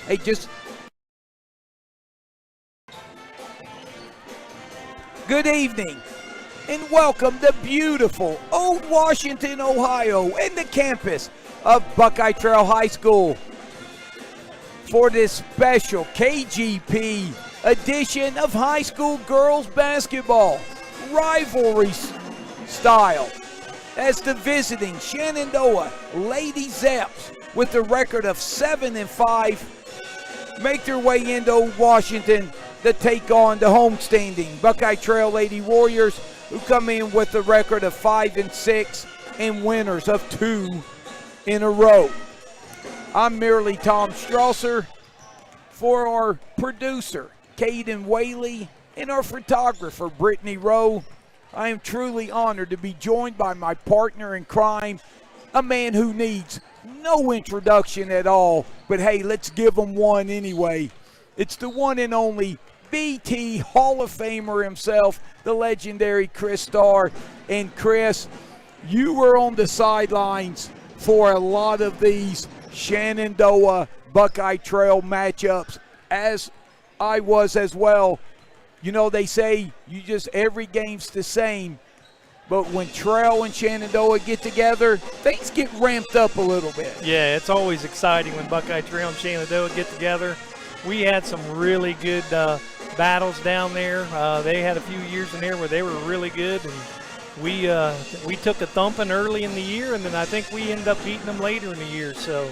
Hey, just good evening and welcome to beautiful Old Washington, Ohio, and the campus of Buckeye Trail High School for this special KGP edition of high school girls basketball rivalry style, as the visiting Shenandoah Lady Zeps, with a record of 7-5, make their way into Old Washington to take on the homestanding Buckeye Trail Lady Warriors, who come in with a record of 5-6 and winners of 2 in a row. I'm merely Tom Strasser. For our producer, Caden Whaley, and our photographer, Brittany Rowe, I am truly honored to be joined by my partner in crime, a man who needs no introduction at all, but hey, let's give him one anyway. It's the one and only BT Hall of Famer himself, the legendary Chris Starr. And Chris, you were on the sidelines for a lot of these Shenandoah Buckeye Trail matchups, as I was as well. You know, they say every game's the same, but when Trail and Shenandoah get together, things get ramped up a little bit. Yeah, it's always exciting when Buckeye Trail and Shenandoah get together. We had some really good battles down there. They had a few years in there where they were really good, and we took a thumping early in the year, and then I think we ended up beating them later in the year. So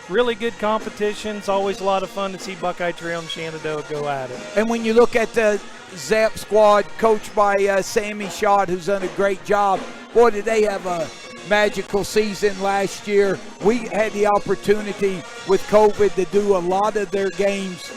really good competition. It's always a lot of fun to see Buckeye Trail and Shenandoah go at it. And when you look at the Zep squad coached by Sammy Schott, who's done a great job, boy, did they have a magical season last year. We had the opportunity with COVID to do a lot of their games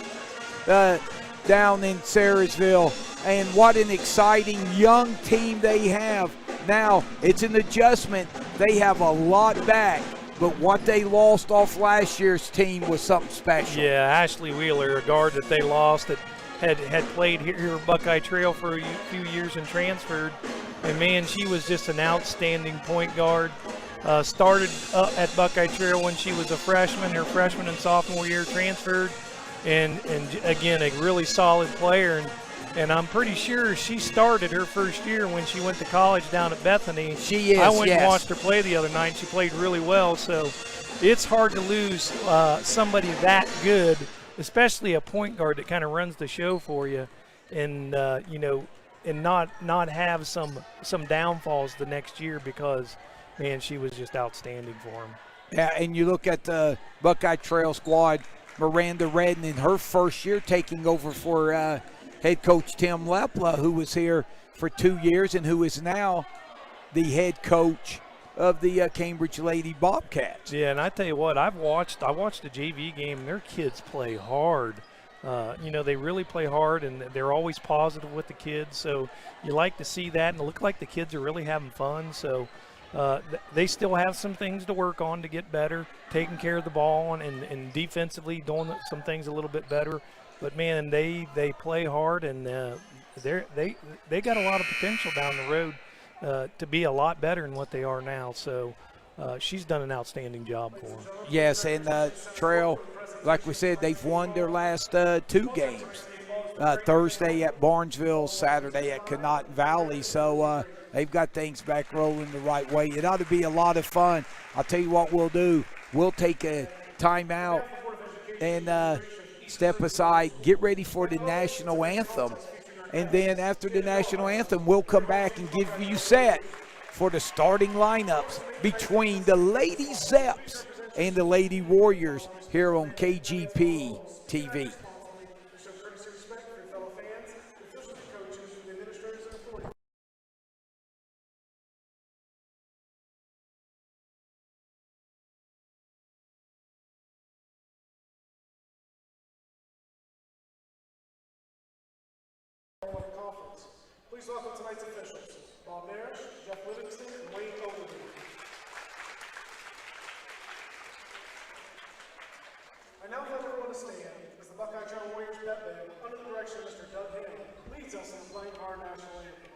down in Sayersville, and what an exciting young team they have. Now, it's an adjustment. They have a lot back, but what they lost off last year's team was something special. Yeah, Ashley Wheeler, a guard that they lost that had played here at Buckeye Trail for a few years and transferred. And, man, she was just an outstanding point guard. Started at Buckeye Trail when she was a freshman, her freshman and sophomore year, transferred. And again, a really solid player. And I'm pretty sure she started her first year when she went to college down at Bethany. She is, I went yes. and watched her play the other night, and she played really well. So it's hard to lose somebody that good, especially a point guard that kind of runs the show for you, and and not have some downfalls the next year, because, man, she was just outstanding for him. Yeah, and you look at the Buckeye Trail squad, Miranda Redden in her first year taking over for head coach Tim Lepla, who was here for 2 years and who is now the head coach of the Cambridge Lady Bobcats. Yeah, and I tell you what, I watched the JV game, and their kids play hard. They really play hard, and they're always positive with the kids. So you like to see that, and it looked like the kids are really having fun. So they still have some things to work on to get better, taking care of the ball and defensively doing some things a little bit better. But, man, they play hard, and they got a lot of potential down the road to be a lot better than what they are now. So she's done an outstanding job for them. Yes, and Trail, like we said, they've won their last 2 games. Thursday at Barnesville, Saturday at Connaught Valley. So they've got things back rolling the right way. It ought to be a lot of fun. I'll tell you what we'll do. We'll take a timeout and step aside, get ready for the national anthem. And then after the national anthem, we'll come back and give you set for the starting lineups between the Lady Zeps and the Lady Warriors here on KGP TV. Please welcome tonight's officials, Bob Parrish, Jeff Livingston, and Wayne Ogilvie. I now invite everyone to stand as the Buckeye Trail Warriors bet band, under the direction of Mr. Doug Hanley, leads us in playing our national anthem.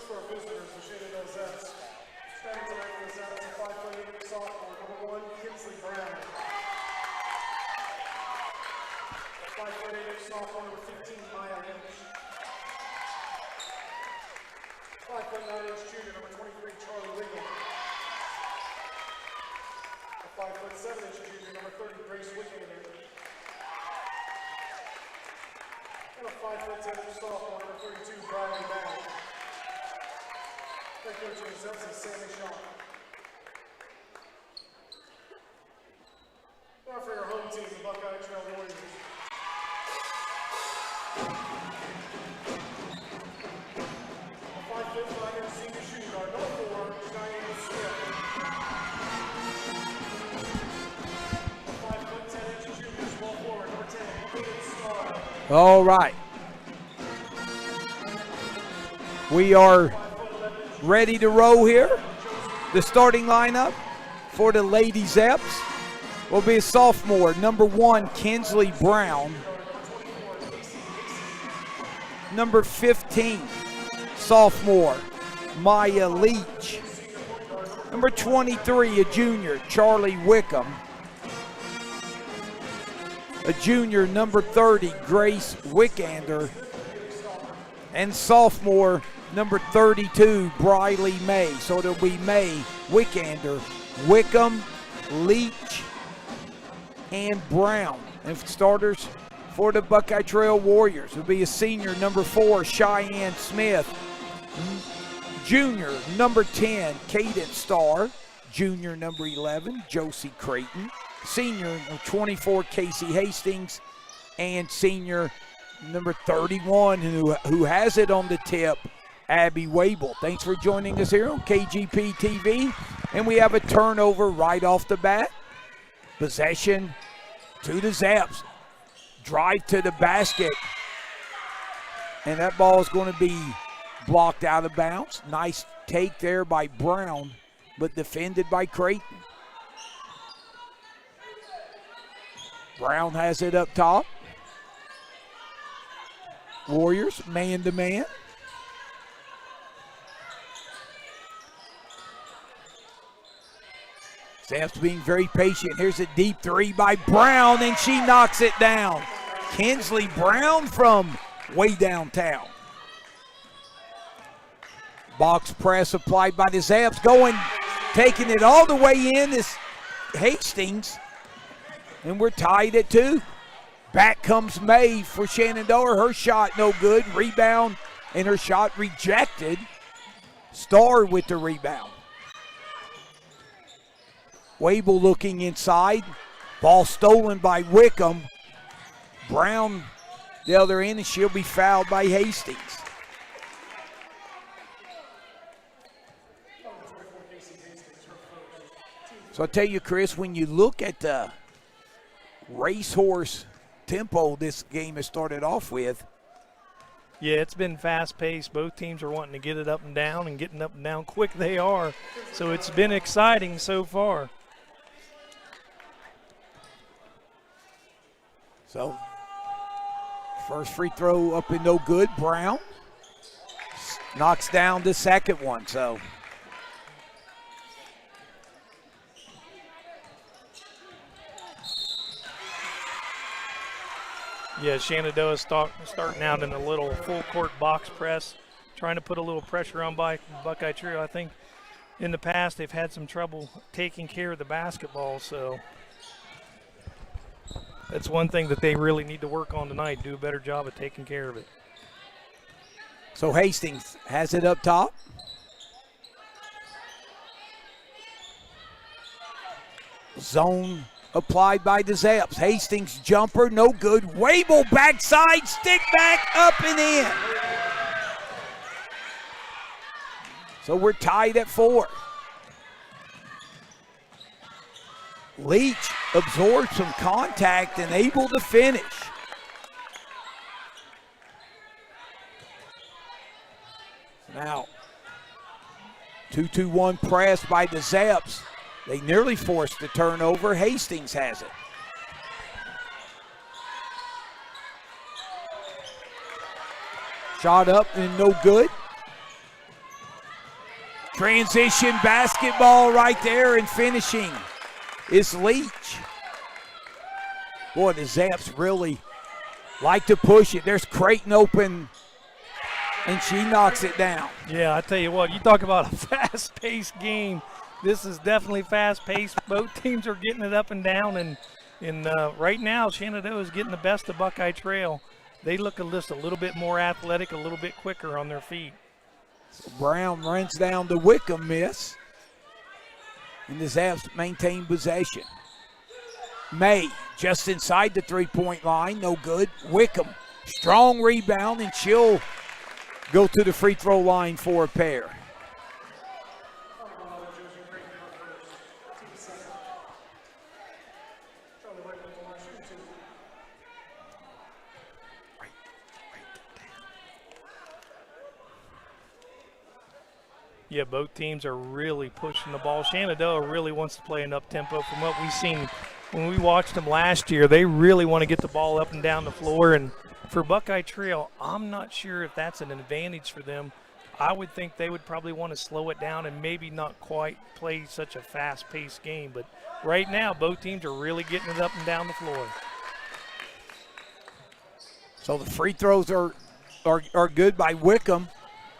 First for our visitors, the Shenandoah Zeps. Standing tonight for the Zeps, a 5'8" sophomore, number 1, Kinsley Brown. A 5'8" sophomore, number 15, Maya Lynch. 5'9" junior, number 23, Charlie Wiggum. A 5'7" junior, number 30, Grace Wickander. And a 5'10" sophomore, number 32, Bradley Bag. Head coach of the Zeps is Sammy Shaw. Now for your home team, the Buckeye Trail Warriors. A 5'5" senior shooting guard, number 4, Cheyenne Smith. A 5'10" junior, small forward, number 10, Hayden Starr. All right. We are ready to roll here. The starting lineup for the Lady Zeps will be a sophomore, number 1, Kinsley Brown. Number 15, sophomore, Maya Leach. Number 23, a junior, Charlie Wickham. A junior, number 30, Grace Wickander. And sophomore, number 32, Briley May. So it'll be May, Wickander, Wickham, Leach, and Brown. And starters for the Buckeye Trail Warriors will be a senior, number 4, Cheyenne Smith. Junior, number 10, Caden Starr. Junior, number 11, Josie Creighton. Senior, number 24, Casey Hastings. And senior, number 31, who has it on the tip, Abby Wable. Thanks for joining us here on KGP TV. And we have a turnover right off the bat. Possession to the Zeps. Drive to the basket. And that ball is going to be blocked out of bounds. Nice take there by Brown, but defended by Creighton. Brown has it up top. Warriors man to man. Zeps being very patient. Here's a deep three by Brown, and she knocks it down. Kinsley Brown from way downtown. Box press applied by the Zeps. Taking it all the way in is Hastings. And we're tied at 2. Back comes May for Shenandoah. Her shot no good. Rebound, and her shot rejected. Starr with the rebound. Wable looking inside. Ball stolen by Wickham. Brown the other end, and she'll be fouled by Hastings. So I tell you, Chris, when you look at the racehorse tempo this game has started off with. Yeah, it's been fast-paced. Both teams are wanting to get it up and down, and getting up and down quick they are. So it's been exciting so far. So, first free throw up and no good. Brown knocks down the second one, so. Yeah, Shenandoah starting out in a little full-court box press, trying to put a little pressure on Buckeye Trio. I think in the past they've had some trouble taking care of the basketball, so that's one thing that they really need to work on tonight, do a better job of taking care of it. So Hastings has it up top. Zone applied by the Zeps. Hastings jumper, no good. Wable backside, stick back, up and in. So we're tied at 4. Leach absorbed some contact and able to finish. Now, 2-2-1 press by the Zeps. They nearly forced the turnover. Hastings has it. Shot up and no good. Transition basketball right there, and finishing is Leach. Boy, the Zeps really like to push it. There's Creighton open, and she knocks it down. Yeah, I tell you what, you talk about a fast-paced game. This is definitely fast-paced. Both teams are getting it up and down, and right now Shenandoah is getting the best of Buckeye Trail. They look just a little bit more athletic, a little bit quicker on their feet. Brown runs down the Wickham miss, and the Zaps maintain possession. May just inside the three-point line, no good. Wickham, strong rebound, and she'll go to the free throw line for a pair. Yeah, both teams are really pushing the ball. Shenandoah really wants to play an up-tempo. From what we've seen when we watched them last year, they really want to get the ball up and down the floor. And for Buckeye Trail, I'm not sure if that's an advantage for them. I would think they would probably want to slow it down and maybe not quite play such a fast-paced game. But right now, both teams are really getting it up and down the floor. So the free throws are good by Wickham.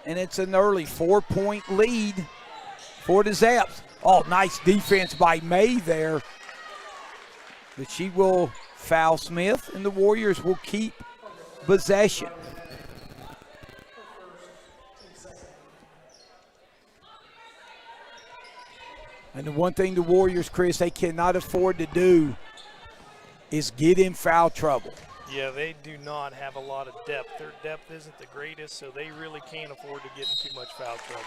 And it's an early 4-point lead for the Zeps. Oh, nice defense by May there. But she will foul Smith, and the Warriors will keep possession. And the one thing the Warriors, Chris, they cannot afford to do is get in foul trouble. Yeah, they do not have a lot of depth. Their depth isn't the greatest, so they really can't afford to get in too much foul trouble.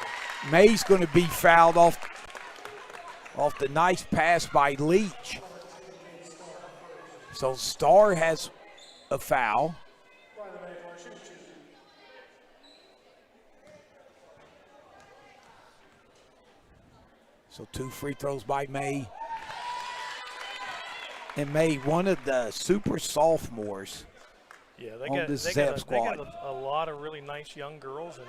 May's going to be fouled off the nice pass by Leach. So Starr has a foul. So 2 free throws by May. And May, one of the super sophomores. Yeah, they got a lot of really nice young girls. And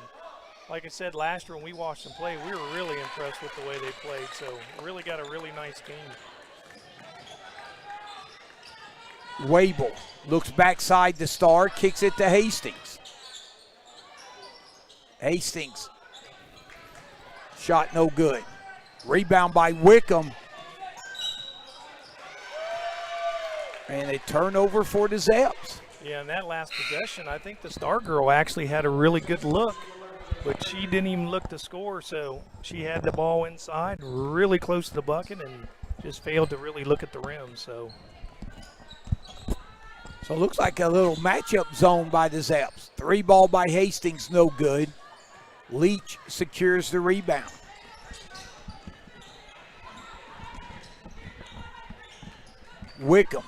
like I said, last year when we watched them play, we were really impressed with the way they played. So really got a really nice team. Wable looks backside to Starr, kicks it to Hastings. Hastings, shot no good. Rebound by Wickham. And a turnover for the Zeps. Yeah, in that last possession, I think the Star girl actually had a really good look, but she didn't even look to score, so she had the ball inside, really close to the bucket, and just failed to really look at the rim. So it looks like a little matchup zone by the Zeps. 3 ball by Hastings, no good. Leach secures the rebound. Wickham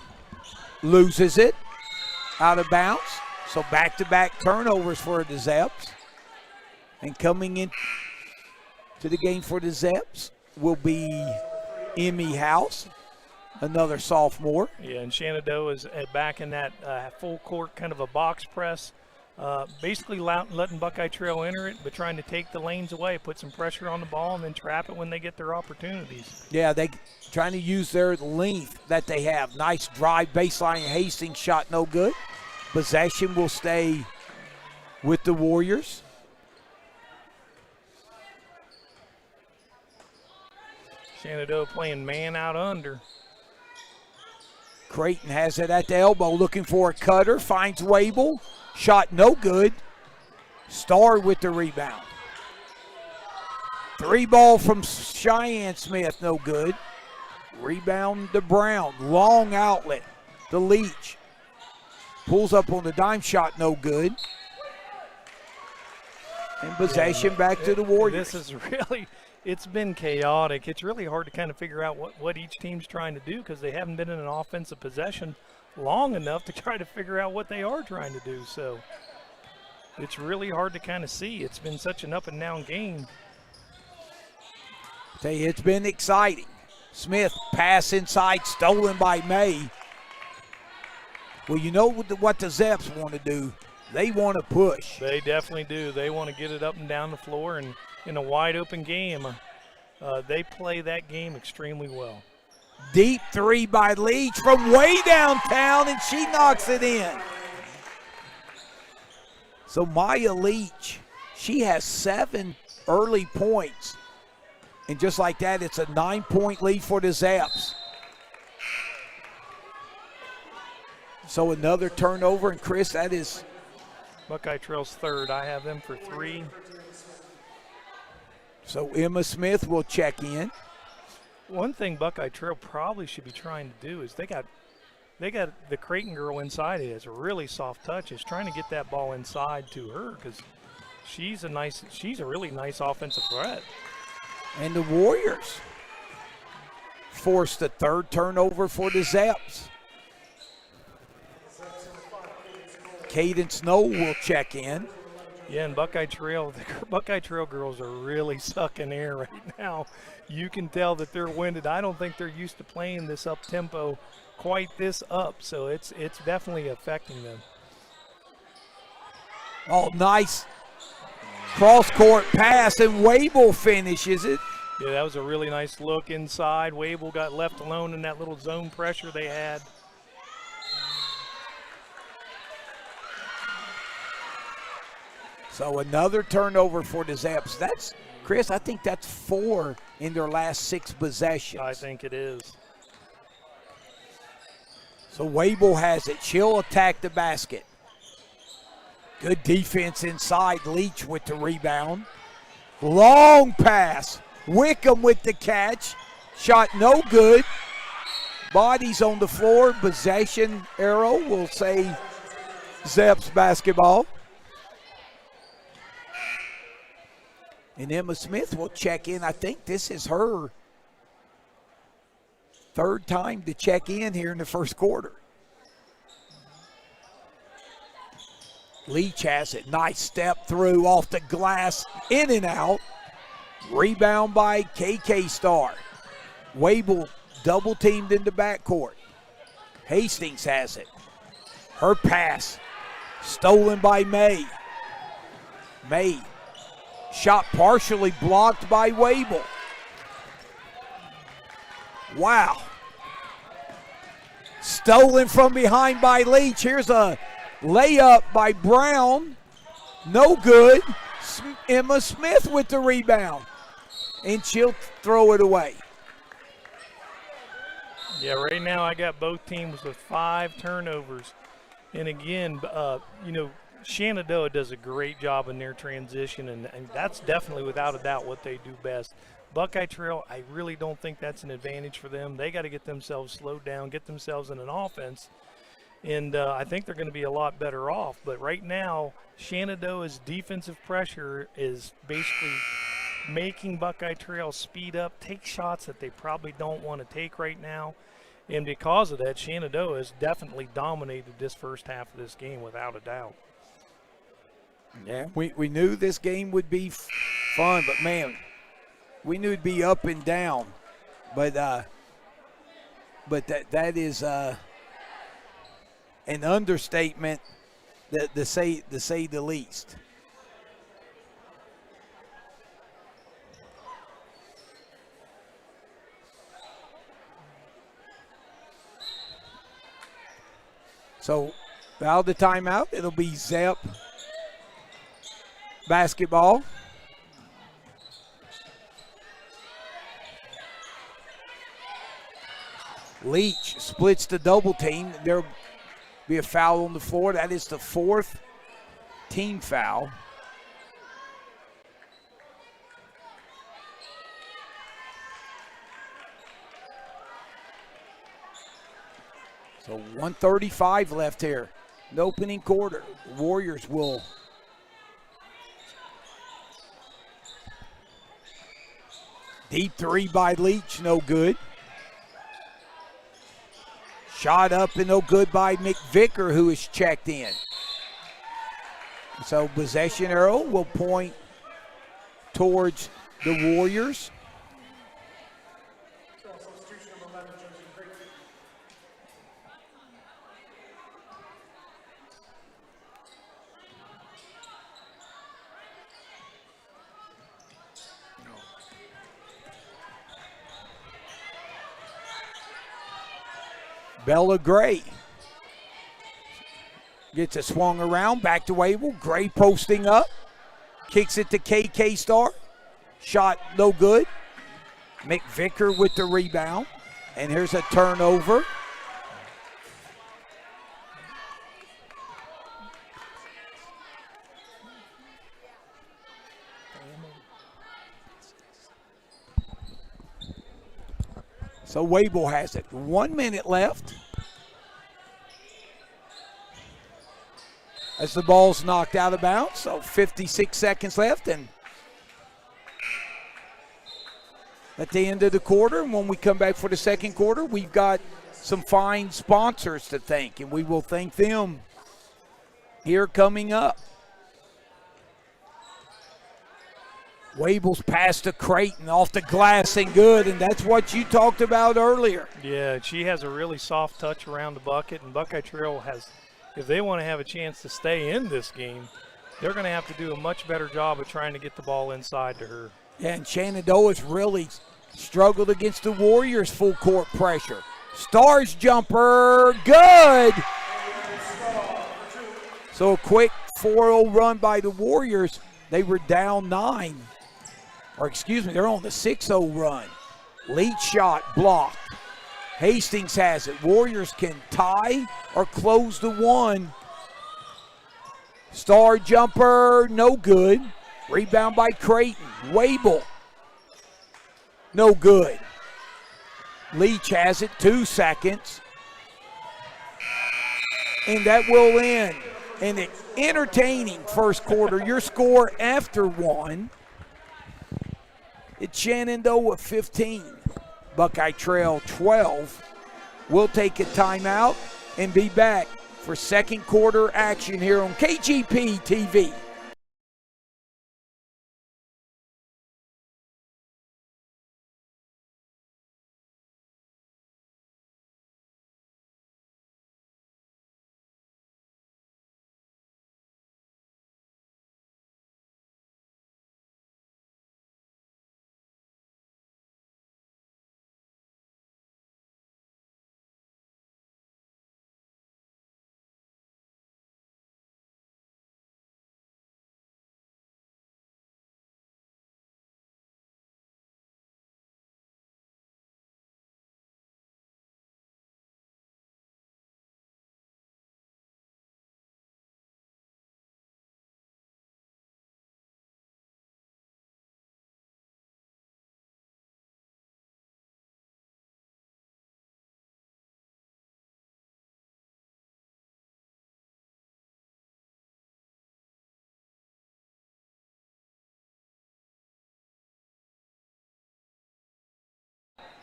loses it out of bounds. So back-to-back turnovers for the Zeps. And coming in to the game for the Zeps will be Emmy House, another sophomore. Yeah, and Shenandoah is back in that full court kind of a box press. Basically letting Buckeye Trail enter it, but trying to take the lanes away, put some pressure on the ball, and then trap it when they get their opportunities. Yeah, they trying to use their length that they have. Nice drive baseline. Hastings shot no good. Possession will stay with the Warriors. Shenandoah playing man out under. Creighton has it at the elbow, looking for a cutter, finds Wable. Shot no good. Starr with the rebound. 3 ball from Cheyenne Smith, no good. Rebound to Brown. Long outlet to Leach. Pulls up on the dime shot, no good. And possession back to the Warriors. This is really, it's been chaotic. It's really hard to kind of figure out what each team's trying to do because they haven't been in an offensive possession long enough to try to figure out what they are trying to do. So it's really hard to kind of see. It's been such an up and down game. Tell you, it's been exciting. Smith, pass inside, stolen by May. Well, you know what the Zeps want to do. They want to push. They definitely do. They want to get it up and down the floor, and in a wide open game, they play that game extremely well. Deep three by Leach from way downtown, and she knocks it in. So Maya Leach, she has 7 early points. And just like that, it's a 9-point lead for the Zeps. So another turnover, and Chris, that is Buckeye Trail's third. I have them for 3. So Emma Smith will check in. One thing Buckeye Trail probably should be trying to do is they got the Creighton girl inside. It has a really soft touch. Is trying to get that ball inside to her because she's a really nice offensive threat. And the Warriors forced the third turnover for the Zeps. Caden Snow will check in. Yeah, and Buckeye Trail, the Buckeye Trail girls are really sucking air right now. You can tell that they're winded. I don't think they're used to playing this up tempo quite this up, so it's definitely affecting them. Oh, nice cross-court pass, and Wable finishes it. Yeah, that was a really nice look inside. Wable got left alone in that little zone pressure they had. So another turnover for the Zeps. That's, Chris, I think that's 4 in their last 6 possessions. I think it is. So Wable has it. She'll attack the basket. Good defense inside. Leach with the rebound. Long pass. Wickham with the catch. Shot no good. Bodies on the floor. Possession arrow will say Zeps basketball. And Emma Smith will check in. I think this is her third time to check in here in the first quarter. Leach has it. Nice step through off the glass. In and out. Rebound by KK Star. Wable double teamed in the backcourt. Hastings has it. Her pass stolen by May. May. Shot partially blocked by Wable. Wow. Stolen from behind by Leach. Here's a layup by Brown. No good. Emma Smith with the rebound. And she'll throw it away. Yeah, right now I got both teams with 5 turnovers. And again, Shenandoah does a great job in their transition, and that's definitely without a doubt what they do best. Buckeye Trail, I really don't think that's an advantage for them. They got to get themselves slowed down, get themselves in an offense, and I think they're going to be a lot better off. But right now, Shenandoah's defensive pressure is basically making Buckeye Trail speed up, take shots that they probably don't want to take right now. And because of that, Shenandoah has definitely dominated this first half of this game without a doubt. Yeah, we knew this game would be fun, but man, we knew it'd be up and down. But that is an understatement, to say the least. So, out of the timeout, it'll be Zep basketball. Leach splits the double team. There'll be a foul on the floor. That is the 4th team foul. So 1:35 left here. The opening quarter. Warriors will deep three by Leach, no good. Shot up and no good by McVicker, who is checked in. So possession arrow will point towards the Warriors. Bella Gray gets it swung around, back to Wable. Gray posting up, kicks it to KK Star. Shot no good. McVicker with the rebound. And here's a turnover. So Wable has it. 1 minute left. As the ball's knocked out of bounds, so 56 seconds left. And at the end of the quarter, and when we come back for the second quarter, we've got some fine sponsors to thank, and we will thank them here coming up. Wable's pass to Creighton off the glass and good, and that's what you talked about earlier. Yeah, she has a really soft touch around the bucket, and Buckeye Trail has, if they want to have a chance to stay in this game, they're going to have to do a much better job of trying to get the ball inside to her. Yeah, and Shenandoah has really struggled against the Warriors' full court pressure. Stars jumper, good! So a quick 4-0 run by the Warriors. They were down 9. Or excuse me, they're on the 6-0 run. Leach shot blocked. Hastings has it. Warriors can tie or close the 1. Star jumper, no good. Rebound by Creighton. Wable, no good. Leach has it, 2 seconds. And that will end an entertaining first quarter. Your score after 1. It's Shenandoah 15, Buckeye Trail 12. We'll take a timeout and be back for second quarter action here on KGP TV.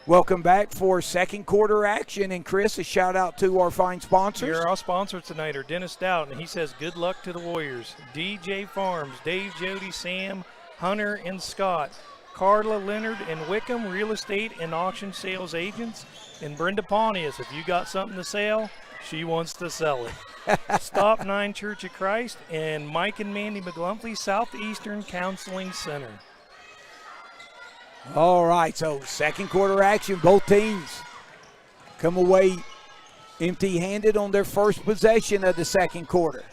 Welcome back for second quarter action. And Chris, a shout out to our fine sponsors. Here, our sponsors tonight are Dennis Stout, and he says good luck to the Warriors. DJ Farms, Dave, Jody, Sam, Hunter, and Scott. Carla Leonard and Wickham, real estate and auction sales agents. And Brenda Pontius, if you got something to sell, she wants to sell it. Stop 9 Church of Christ, and Mike and Mandy McGlumphy, Southeastern Counseling Center. All right, so second quarter action. Both teams come away empty-handed on their first possession of the second quarter.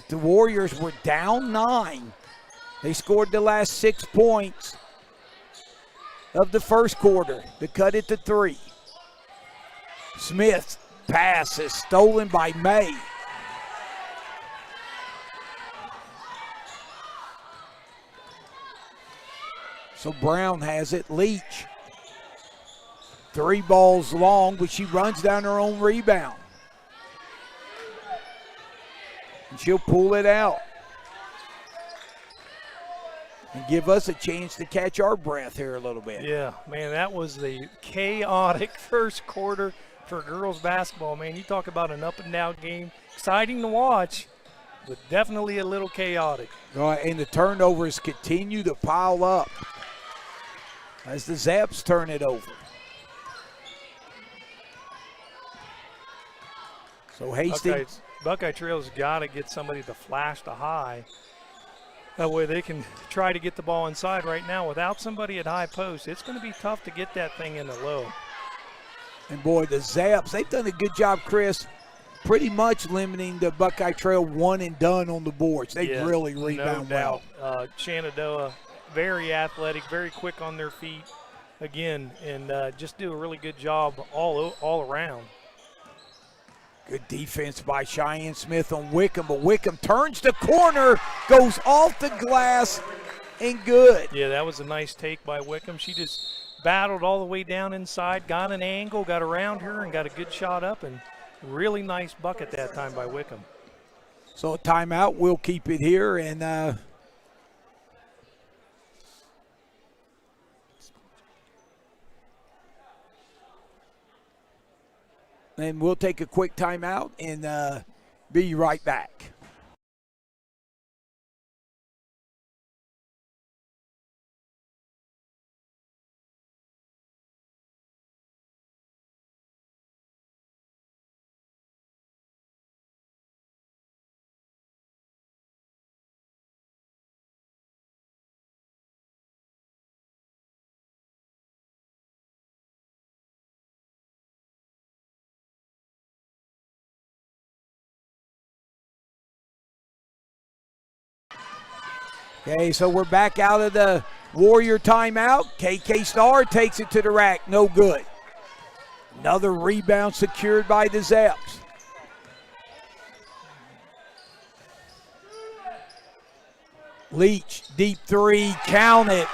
The Warriors were down 9. They scored the last 6 points of the first quarter to cut it to 3. Smith's pass is stolen by May. So Brown has it. Leach. 3 balls long, but she runs down her own rebound. And she'll pull it out. And give us a chance to catch our breath here a little bit. Yeah, man, that was the chaotic first quarter for girls basketball, man. You talk about an up and down game. Exciting to watch, but definitely a little chaotic. And the turnovers continue to pile up as the Zeps turn it over. So Hastings. Buckeye Trail's got to get somebody to flash the high. That way they can try to get the ball inside right now. Without somebody at high post, it's going to be tough to get that thing in the low. And boy, the Zeps, they've done a good job, Chris, pretty much limiting the Buckeye Trail one and done on the boards. They really rebound well. Shenandoah, very athletic, very quick on their feet again, and just do a really good job all around. Good defense by Cheyenne Smith on Wickham, but Wickham turns the corner, goes off the glass, and good. Yeah, that was a nice take by Wickham. She just battled all the way down inside, got an angle, got around her, and got a good shot up, and really nice bucket that time by Wickham. So a timeout, we'll keep it here, and we'll take a quick timeout and be right back. Okay, so we're back out of the Warrior timeout. KK Star takes it to the rack, no good. Another rebound secured by the Zeps. Leach, deep three, count it.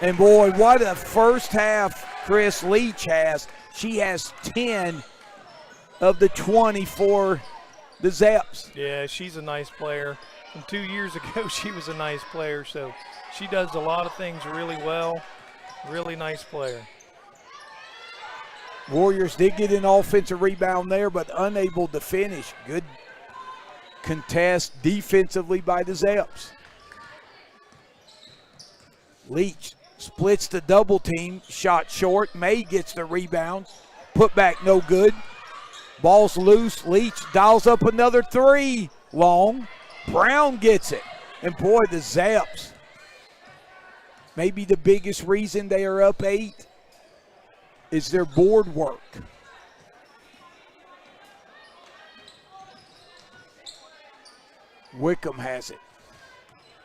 And boy, what a first half Chris Leach has. She has 10 of the 20 for the Zeps. Yeah, she's a nice player. From 2 years ago, she was a nice player, so she does a lot of things really well. Really nice player. Warriors did get an offensive rebound there, but unable to finish. Good contest defensively by the Zeps. Leach splits the double team, shot short. May gets the rebound, put back no good. Ball's loose, Leach dials up another three, long. Brown gets it, and boy, the Zeps, maybe the biggest reason they are up 8 is their board work. Wickham has it,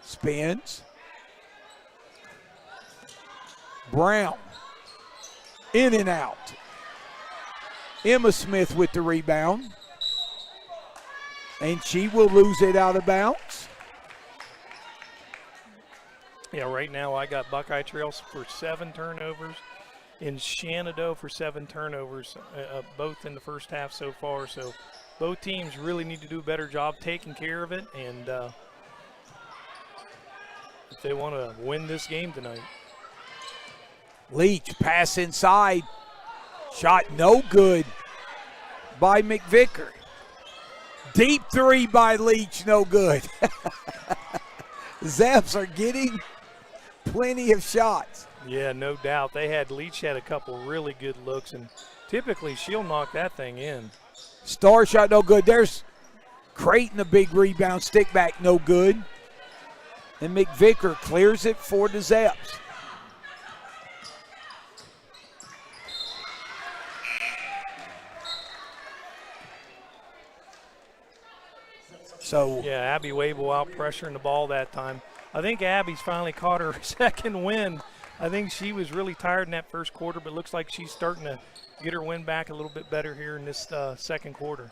spins. Brown, in and out. Emma Smith with the rebound. And she will lose it out of bounds. Yeah, right now I got Buckeye Trails for 7 turnovers and Shenandoah for 7 turnovers, both in the first half so far. So both teams really need to do a better job taking care of it, and if they want to win this game tonight. Leach, pass inside. Shot no good by McVicker. Deep three by Leach, no good. Zeps are getting plenty of shots. Yeah, no doubt. Leach had a couple really good looks, and typically she'll knock that thing in. Star shot no good. There's Creighton, a big rebound, stick back no good. And McVicker clears it for the Zeps. So yeah, Abby Wable out pressuring the ball that time. I think Abby's finally caught her second win. I think she was really tired in that first quarter, but looks like she's starting to get her win back a little bit better here in this second quarter.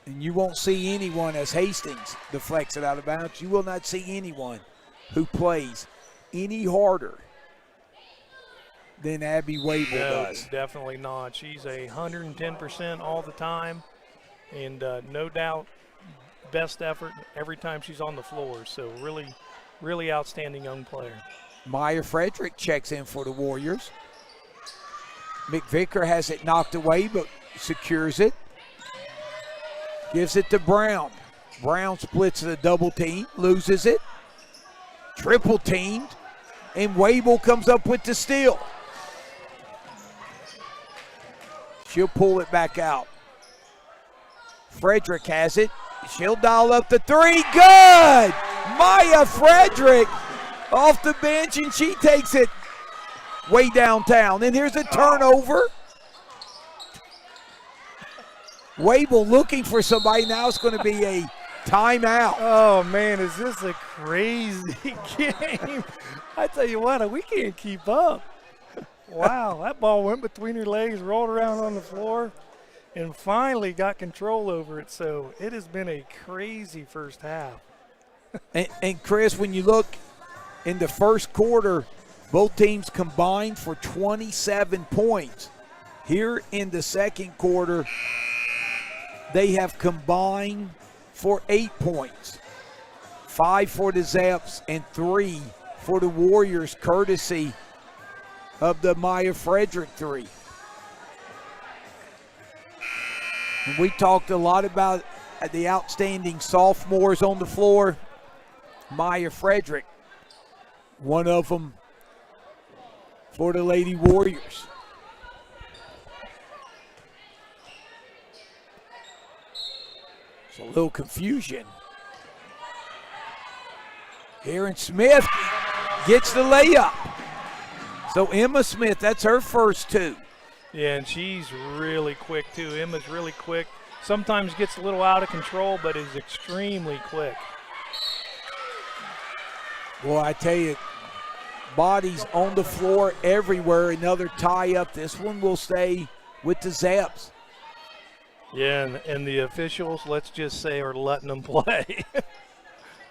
And you won't see anyone, as Hastings deflects it out of bounds, you will not see anyone who plays any harder than Abby Wable does. Definitely not. She's 110% all the time, and no doubt best effort every time she's on the floor. So really, really outstanding young player. Maya Frederick checks in for the Warriors. McVicker has it knocked away, but secures it. Gives it to Brown. Brown splits the double team, loses it. Triple teamed, and Wable comes up with the steal. She'll pull it back out. Frederick has it. She'll dial up the three. Good! Maya Frederick off the bench, and she takes it way downtown. And here's a turnover Wable looking for somebody. Now it's going to be a timeout. Oh, man, is this a crazy game? I tell you what, we can't keep up. Wow, that ball went between her legs, rolled around on the floor, and finally got control over it. So it has been a crazy first half. And Chris, when you look in the first quarter, both teams combined for 27 points. Here in the second quarter, they have combined for 8 points. 5 for the Zeps and 3 for the Warriors, courtesy of the Maya Frederick three. And we talked a lot about the outstanding sophomores on the floor. Maya Frederick, one of them for the Lady Warriors. So a little confusion. Aaron Smith gets the layup. So Emma Smith, that's her first 2. Yeah, and she's really quick too. Emma's really quick. Sometimes gets a little out of control, but is extremely quick. Boy, I tell you, bodies on the floor everywhere. Another tie-up. This one will stay with the Zeps. Yeah, and the officials, let's just say, are letting them play.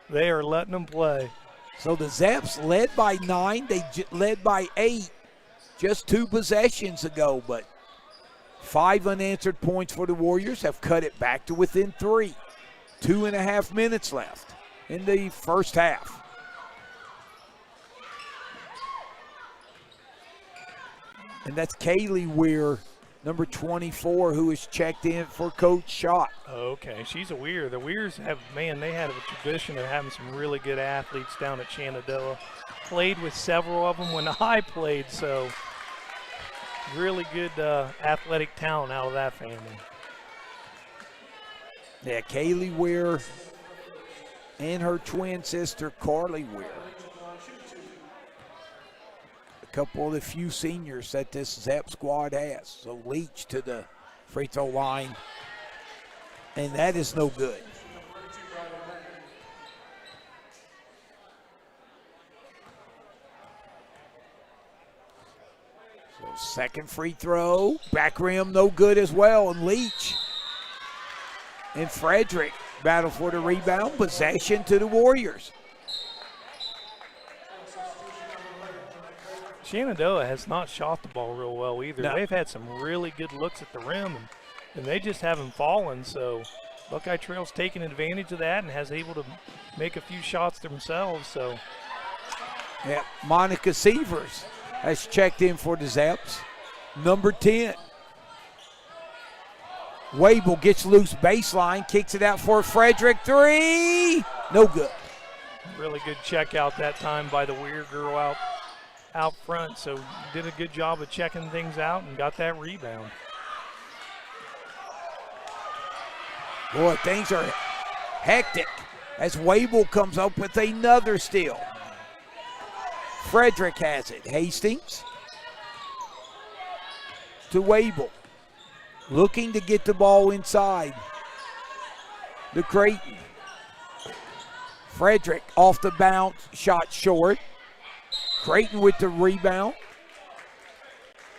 They are letting them play. So the Zeps led by 9. They led by 8 just 2 possessions ago, but 5 unanswered points for the Warriors have cut it back to within 3. 2.5 minutes left in the first half. And that's Kaylee Weir, number 24, who is checked in for Coach Schott. Okay, she's a Weir. The Weirs have, man, they had a tradition of having some really good athletes down at Shenandoah. Played with several of them when I played, so really good athletic talent out of that family. Yeah, Kaylee Weir and her twin sister, Carly Weir. Couple of the few seniors that this Zep squad has. So Leach to the free throw line, and that is no good. So second free throw, back rim, no good as well, and Leach and Frederick battle for the rebound, possession to the Warriors. Shenandoah has not shot the ball real well either. No. They've had some really good looks at the rim, and they just haven't fallen. So Buckeye Trail's taken advantage of that and has able to make a few shots themselves. So yeah, Monica Sievers has checked in for the Zeps, number 10. Wable gets loose baseline, kicks it out for Frederick. 3, no good. really good check out that time by the Weir girl out front, so did a good job of checking things out and got that rebound. Boy, things are hectic as Wable comes up with another steal. Frederick has it. Hastings to Wable. Looking to get the ball inside the Creighton. Frederick off the bounce, shot short. Creighton with the rebound.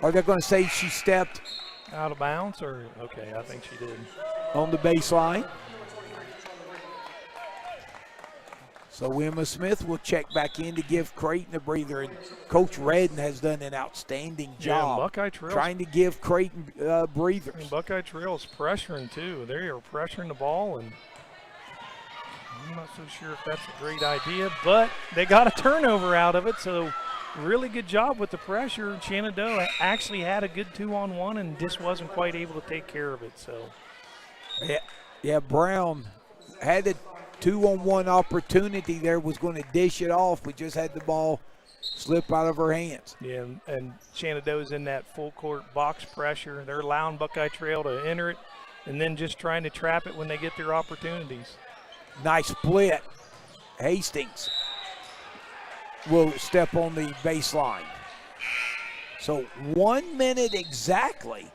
Are they going to say she stepped out of bounds? Or okay, I think she did. On the baseline. So Emma Smith will check back in to give Creighton a breather. And Coach Redden has done an outstanding job Buckeye Trails, trying to give Creighton breathers. And Buckeye Trails pressuring too. They are pressuring the ball, and I'm not so sure if that's a great idea, but they got a turnover out of it, so really good job with the pressure. Shenandoah actually had a good 2-on-1 and just wasn't quite able to take care of it. So yeah, Brown had a 2-on-1 opportunity there, was going to dish it off, but just had the ball slip out of her hands. Yeah, and Shenandoah's in that full court box pressure. They're allowing Buckeye Trail to enter it and then just trying to trap it when they get their opportunities. Nice split. Hastings will step on the baseline. So 1 minute exactly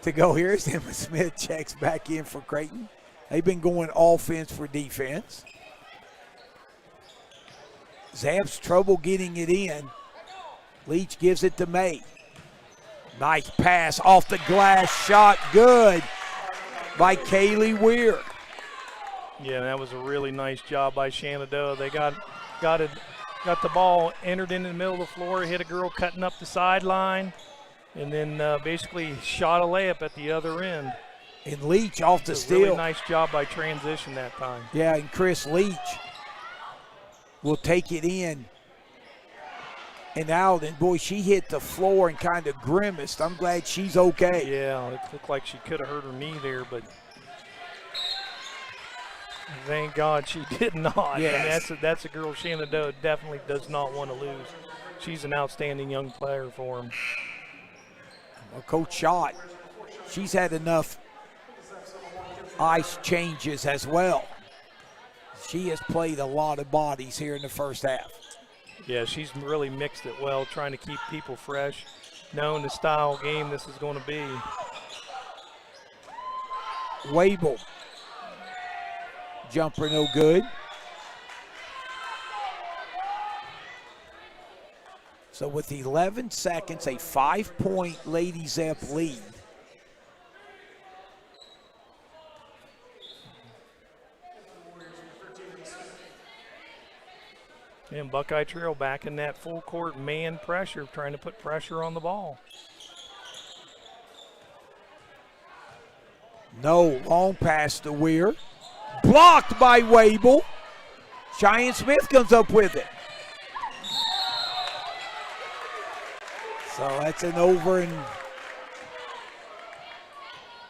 to go here as Emma Smith checks back in for Creighton. They've been going offense for defense. Zeps trouble getting it in. Leach gives it to May. Nice pass off the glass, shot good by Kaylee Weir. Yeah, that was a really nice job by Shenandoah. They got the ball entered in the middle of the floor, hit a girl cutting up the sideline, and then basically shot a layup at the other end. And Leach off the steal. Really nice job by transition that time. Yeah, and Chris Leach will take it in and out. And, boy, she hit the floor and kind of grimaced. I'm glad she's okay. Yeah, it looked like she could have hurt her knee there, but thank God she did not. Yes. And that's a girl Shenandoah definitely does not want to lose. She's an outstanding young player for them. Well, Coach Schott, she's had enough ice changes as well. She has played a lot of bodies here in the first half. Yeah, she's really mixed it well, trying to keep people fresh, knowing the style game this is going to be. Wable. Jumper no good. So with 11 seconds, a 5-point Lady Zep lead. And Buckeye Trail back in that full court man pressure, trying to put pressure on the ball. No, long pass to Weir. Blocked by Wable. Cheyenne Smith comes up with it. So that's an over and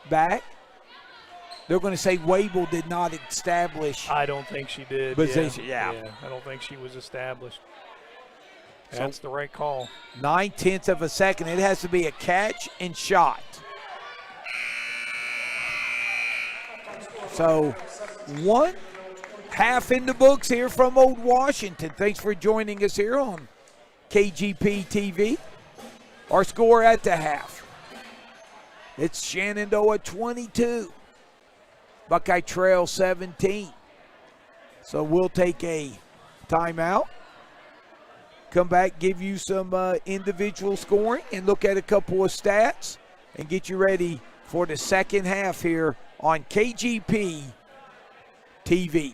back. They're going to say Wable did not establish. I don't think she did. Position, yeah. I don't think she was established. That's the right call. 9/10 of a second. It has to be a catch and shot. So 1 half in the books here from Old Washington. Thanks for joining us here on KGP TV. Our score at the half. It's Shenandoah 22. Buckeye Trail 17. So we'll take a timeout. Come back, give you some individual scoring and look at a couple of stats and get you ready for the second half here on KGP TV.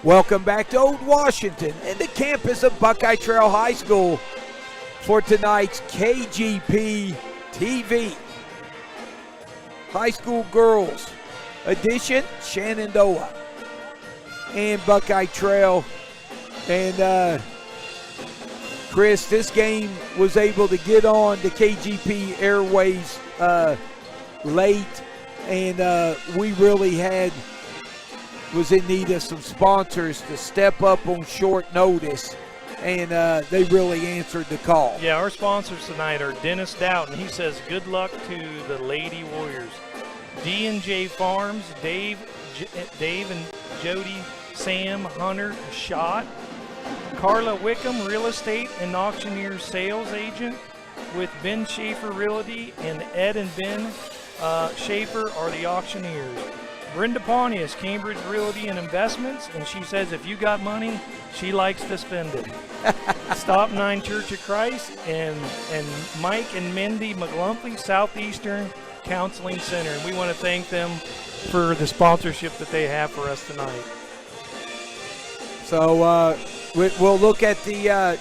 Welcome back to Old Washington and the campus of Buckeye Trail High School for tonight's KGP TV. High school girls edition, Shenandoah and Buckeye Trail. And Chris, this game was able to get on the KGP airways late, and we really was in need of some sponsors to step up on short notice, and they really answered the call. Yeah, our sponsors tonight are Dennis Doughton. He says good luck to the Lady Warriors. D&J Farms, Dave and Jody, Sam, Hunter, Schott. Carla Wickham, real estate and auctioneer sales agent with Ben Schaefer Realty, and Ed and Ben Schaefer are the auctioneers. Brenda Pontius, Cambridge Realty and Investments, and she says if you got money, she likes to spend it. Stop 9 Church of Christ, and Mike and Mindy McGlumphy, Southeastern Counseling Center. And we want to thank them for the sponsorship that they have for us tonight. So we'll look at the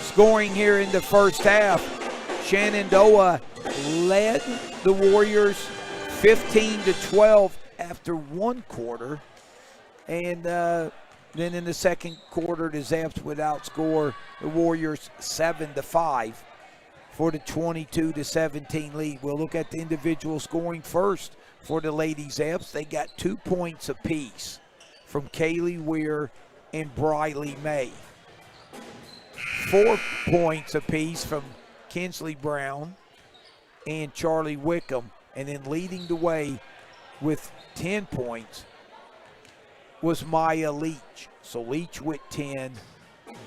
scoring here in the first half. Shenandoah led the Warriors 15-12 after one quarter, and then in the second quarter, the Zeps would outscore the Warriors 7-5 for the 22-17 lead. We'll look at the individual scoring first for the Lady Zeps. They got 2 points apiece from Kaylee Weir and Briley May. 4 points apiece from Kinsley Brown and Charlie Wickham. And then leading the way with 10 points was Maya Leach. So Leach with 10,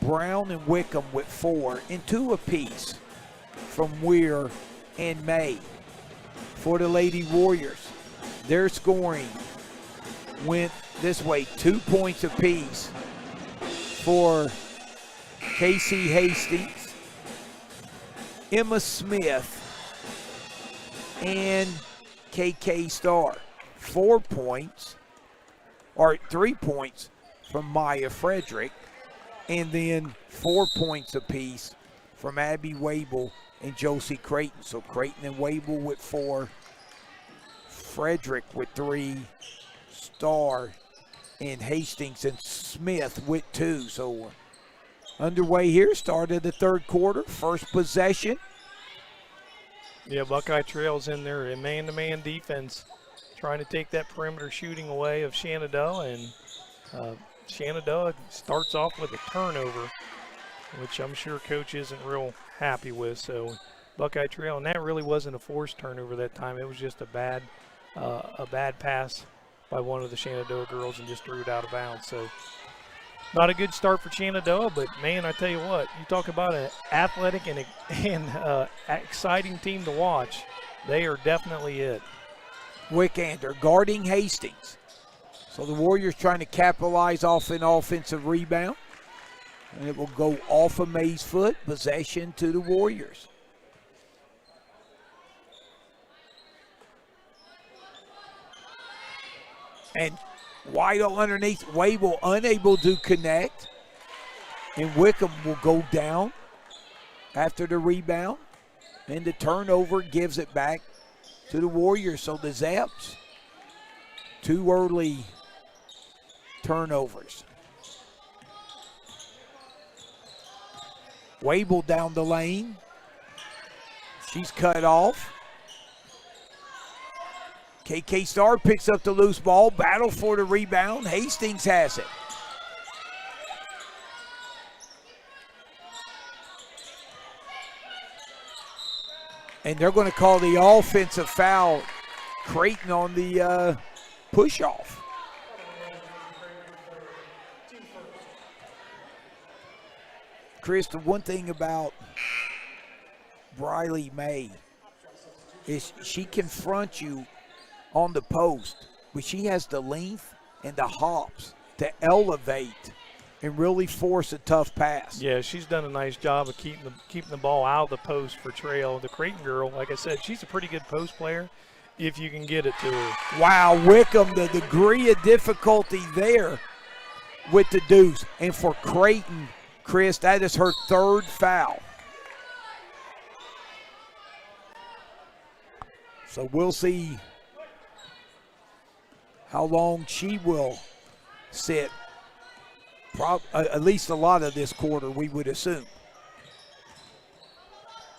Brown and Wickham with 4, and 2 apiece from Weir and May. For the Lady Warriors, their scoring went this way: 2 points apiece for Casey Hastings, Emma Smith, and KK Starr. 4 points, or 3 points from Maya Frederick, and then 4 points apiece from Abby Wable and Josie Creighton. So Creighton and Wable with 4, Frederick with 3, Starr and Hastings and Smith with 2. So underway here, start of the third quarter, first possession. Yeah, Buckeye Trail's in there in man-to-man defense, trying to take that perimeter shooting away of Shenandoah, and Shenandoah starts off with a turnover, which I'm sure Coach isn't real happy with. So Buckeye Trail, and that really wasn't a forced turnover that time. It was just a bad pass by one of the Shenandoah girls and just threw it out of bounds. So not a good start for Shenandoah, but man, I tell you what, you talk about an athletic and exciting team to watch. They are definitely it. Wickander guarding Hastings. So the Warriors trying to capitalize off an offensive rebound. And it will go off of May's foot, possession to the Warriors. And wide underneath, Wable unable to connect. And Wickham will go down after the rebound. And the turnover gives it back to the Warriors. So the Zeps, 2 early turnovers. Wable down the lane. She's cut off. KK Starr picks up the loose ball. Battle for the rebound. Hastings has it. And they're going to call the offensive foul. Creighton on the push-off. Chris, the one thing about Briley May is she confronts you on the post, but she has the length and the hops to elevate and really force a tough pass. Yeah, she's done a nice job of keeping the ball out of the post for Trail. The Creighton girl, like I said, she's a pretty good post player, if you can get it to her. Wow, Wickham, the degree of difficulty there with the deuce. And for Creighton, Chris, that is her third foul. So we'll see how long she will sit. At least a lot of this quarter, we would assume.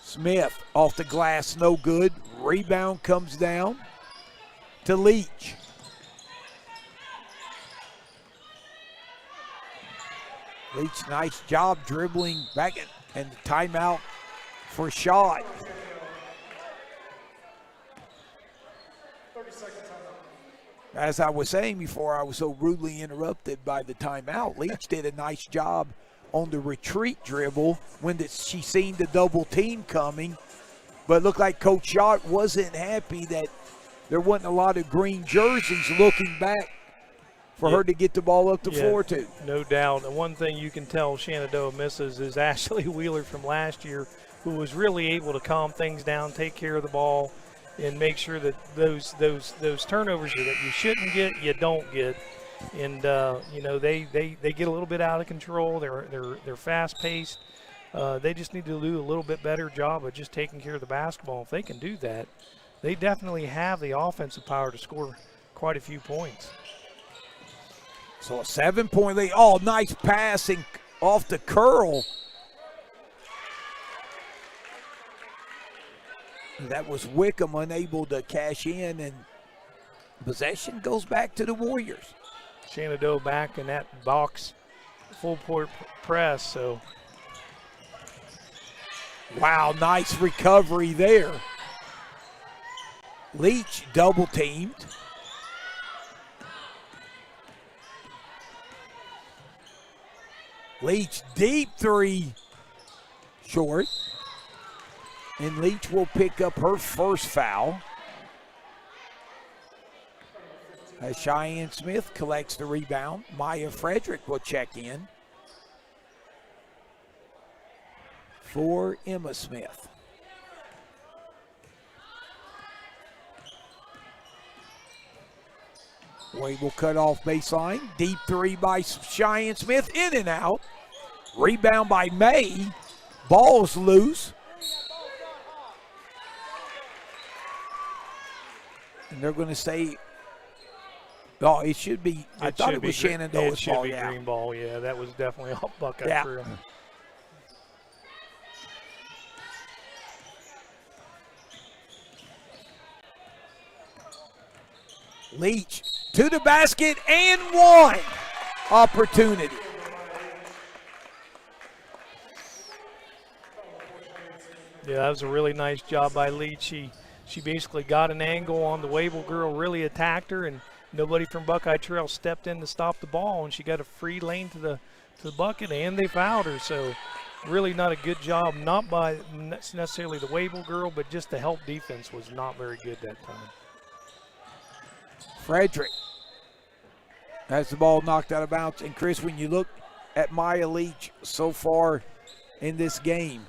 Smith off the glass, no good. Rebound comes down to Leach. Leach, nice job dribbling back and the timeout for shot. 30 seconds timeout. As I was saying before, I was so rudely interrupted by the timeout. Leach did a nice job on the retreat dribble when she seen the double team coming. But it looked like Coach Schott wasn't happy that there wasn't a lot of green jerseys looking back for her to get the ball up the floor to. No doubt. And one thing you can tell Shenandoah misses is Ashley Wheeler from last year, who was really able to calm things down, take care of the ball, and make sure that those turnovers that you shouldn't get, you don't get. And they get a little bit out of control. They're fast paced. They just need to do a little bit better job of just taking care of the basketball. If they can do that, they definitely have the offensive power to score quite a few points. So a 7-point lead. Oh, nice passing off the curl. That was Wickham unable to cash in, and possession goes back to the Warriors. Shenandoah back in that box, full court press. So, wow, nice recovery there. Leach double teamed. Leach deep three, short. And Leach will pick up her first foul. As Cheyenne Smith collects the rebound, Maya Frederick will check in for Emma Smith. Wade will cut off baseline. Deep three by Cheyenne Smith, in and out. Rebound by May. Ball's loose. And they're going to say, oh, it should be, I thought it was Shenandoah's ball. It should be green ball, yeah. That was definitely off Buckeye Trail. Leach to the basket and one opportunity. Yeah, that was a really nice job by Leach. She basically got an angle on the Wable girl, really attacked her, and nobody from Buckeye Trail stepped in to stop the ball, and she got a free lane to the bucket, and they fouled her. So really not a good job, not by necessarily the Wable girl, but just the help defense was not very good that time. Frederick has the ball knocked out of bounds. And Chris, when you look at Maya Leach so far in this game,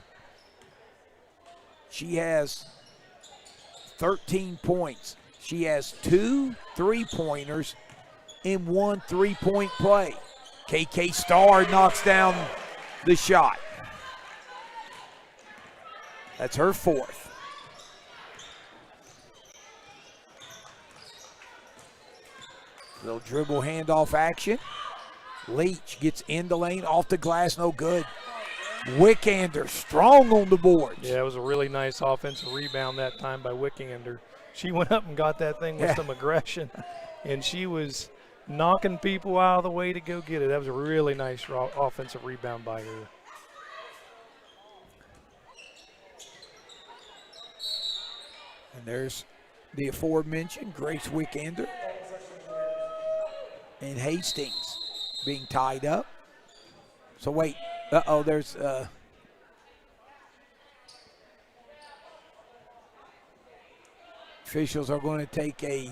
she has 13 points. She has 2 3-pointers and 1 3-point play. KK Starr knocks down the shot. That's her fourth. Little dribble handoff action. Leach gets in the lane, off the glass, no good. Wickander strong on the boards. Yeah, it was a really nice offensive rebound that time by Wickander. She went up and got that thing with some aggression, and she was knocking people out of the way to go get it. That was a really nice offensive rebound by her. And there's the aforementioned Grace Wickander and Hastings being tied up. So wait, there's officials are going to take a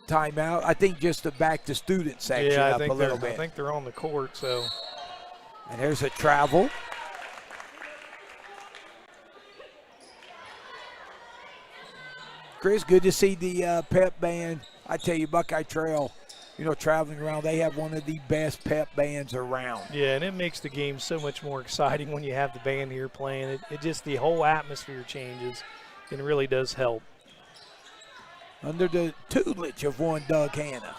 timeout. I think just to back the student section up a little bit. I think they're on the court, so. And there's a travel. Chris, good to see the pep band. I tell you, Buckeye Trail, traveling around, they have one of the best pep bands around. Yeah, and it makes the game so much more exciting when you have the band here playing. It just, the whole atmosphere changes and really does help. Under the tutelage of one Doug Hanna.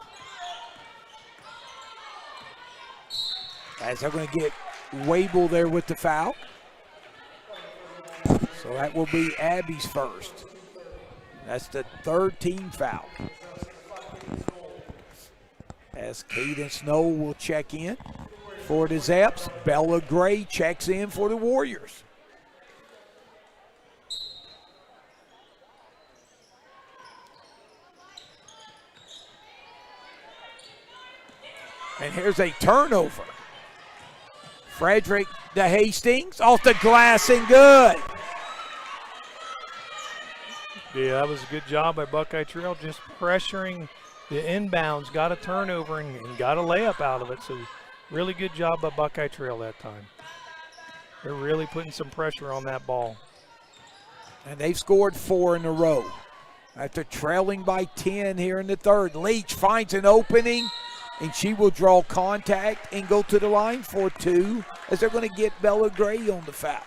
As they're going to get Wable there with the foul. So that will be Abby's first. That's the third team foul. As Caden Snow will check in for the Zeps. Bella Gray checks in for the Warriors. And here's a turnover. Frederick to Hastings, off the glass and good. Yeah, that was a good job by Buckeye Trail, just pressuring the inbounds, got a turnover and got a layup out of it. So really good job by Buckeye Trail that time. They're really putting some pressure on that ball. And they've scored 4 in a row. After trailing by 10 here in the third, Leach finds an opening, and she will draw contact and go to the line for 2 as they're going to get Bella Gray on the foul.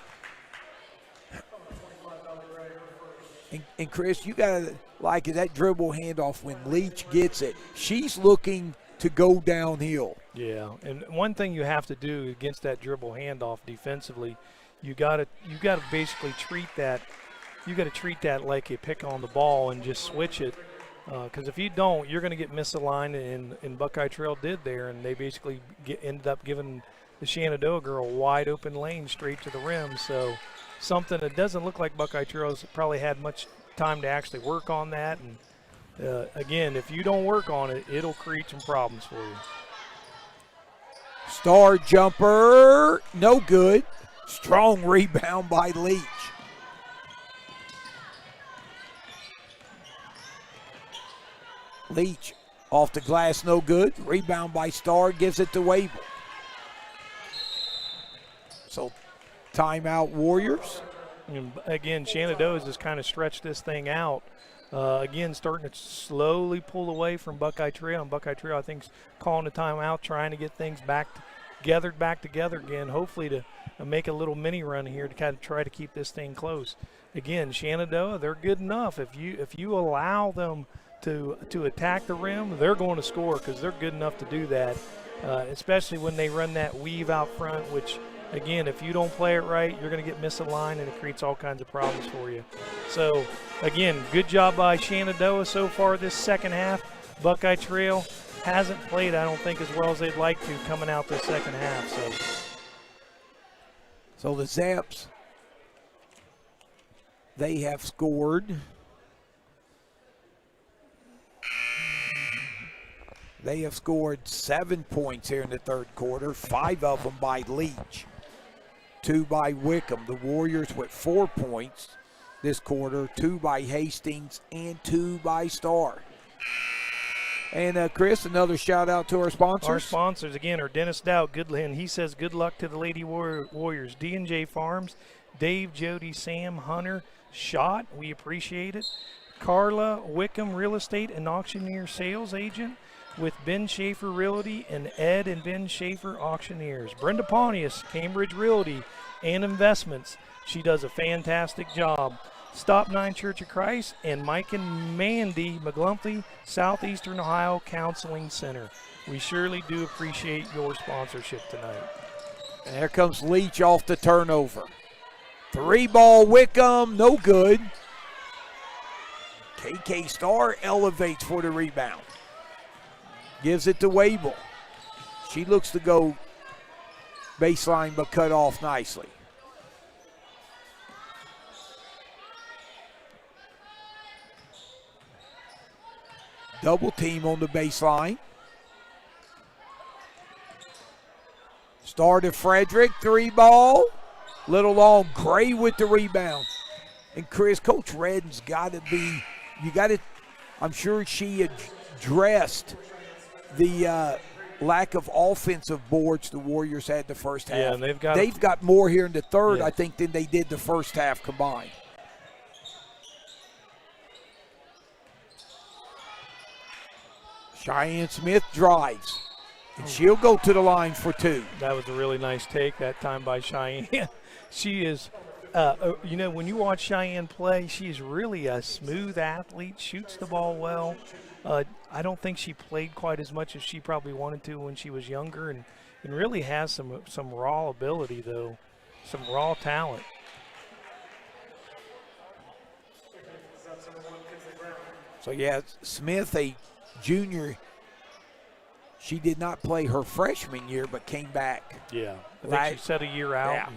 And Chris, you got to like it, that dribble handoff when Leach gets it. She's looking to go downhill. Yeah, and one thing you have to do against that dribble handoff defensively, you got to basically treat that. You got to treat that like a pick on the ball and just switch it. Because if you don't, you're going to get misaligned, and Buckeye Trail did there, and they basically ended up giving the Shenandoah girl a wide open lane straight to the rim. So something that doesn't look like Buckeye Trail's probably had much time to actually work on that. And again, if you don't work on it, it'll create some problems for you. Star jumper, no good. Strong rebound by Leach. Leach off the glass, no good. Rebound by Star, gives it to Wable. So timeout Warriors. And again, Shenandoah has just kind of stretched this thing out. Again, starting to slowly pull away from Buckeye Trail. And Buckeye Trail, I think, is calling a timeout, trying to get things back together again, hopefully to make a little mini run here to kind of try to keep this thing close. Again, Shenandoah, they're good enough. If you allow them to attack the rim, they're going to score because they're good enough to do that, especially when they run that weave out front, which, again, if you don't play it right, you're going to get misaligned, and it creates all kinds of problems for you. So, again, good job by Shenandoah so far this second half. Buckeye Trail hasn't played, I don't think, as well as they'd like to coming out this second half. So the Zeps, they have scored. They have scored 7 points here in the third quarter, 5 of them by Leach, 2 by Wickham. The Warriors with 4 points this quarter, 2 by Hastings and 2 by Star. And Chris, another shout out to our sponsors. Our sponsors, again, are Dennis Dowd, Goodland. He says good luck to the Lady Warriors. D&J Farms, Dave, Jody, Sam, Hunter, Schott. We appreciate it. Carla Wickham, Real Estate and Auctioneer Sales Agent with Ben Schaefer Realty and Ed and Ben Schaefer Auctioneers. Brenda Pontius, Cambridge Realty and Investments. She does a fantastic job. Stop 9 Church of Christ and Mike and Mandy McGlumphy, Southeastern Ohio Counseling Center. We surely do appreciate your sponsorship tonight. And here comes Leach off the turnover. 3-ball Wickham, no good. KK Star elevates for the rebound. Gives it to Wable. She looks to go baseline but cut off nicely. Double team on the baseline. Star to Frederick, 3-ball. Little long, Gray with the rebound. And Chris, Coach Redden's got to be, I'm sure she addressed the lack of offensive boards the Warriors had the first half. Yeah, and they've got more here in the third, yeah, I think, than they did the first half combined. Cheyenne Smith drives, and she'll go to the line for 2. That was a really nice take that time by Cheyenne. She is, you know, when you watch Cheyenne play, she's really a smooth athlete, shoots the ball well. I don't think she played quite as much as she probably wanted to when she was younger, and really has some raw ability, though, some raw talent. So, yeah, Smith, a junior, she did not play her freshman year but came back. Yeah, I think she set a year out. Yeah.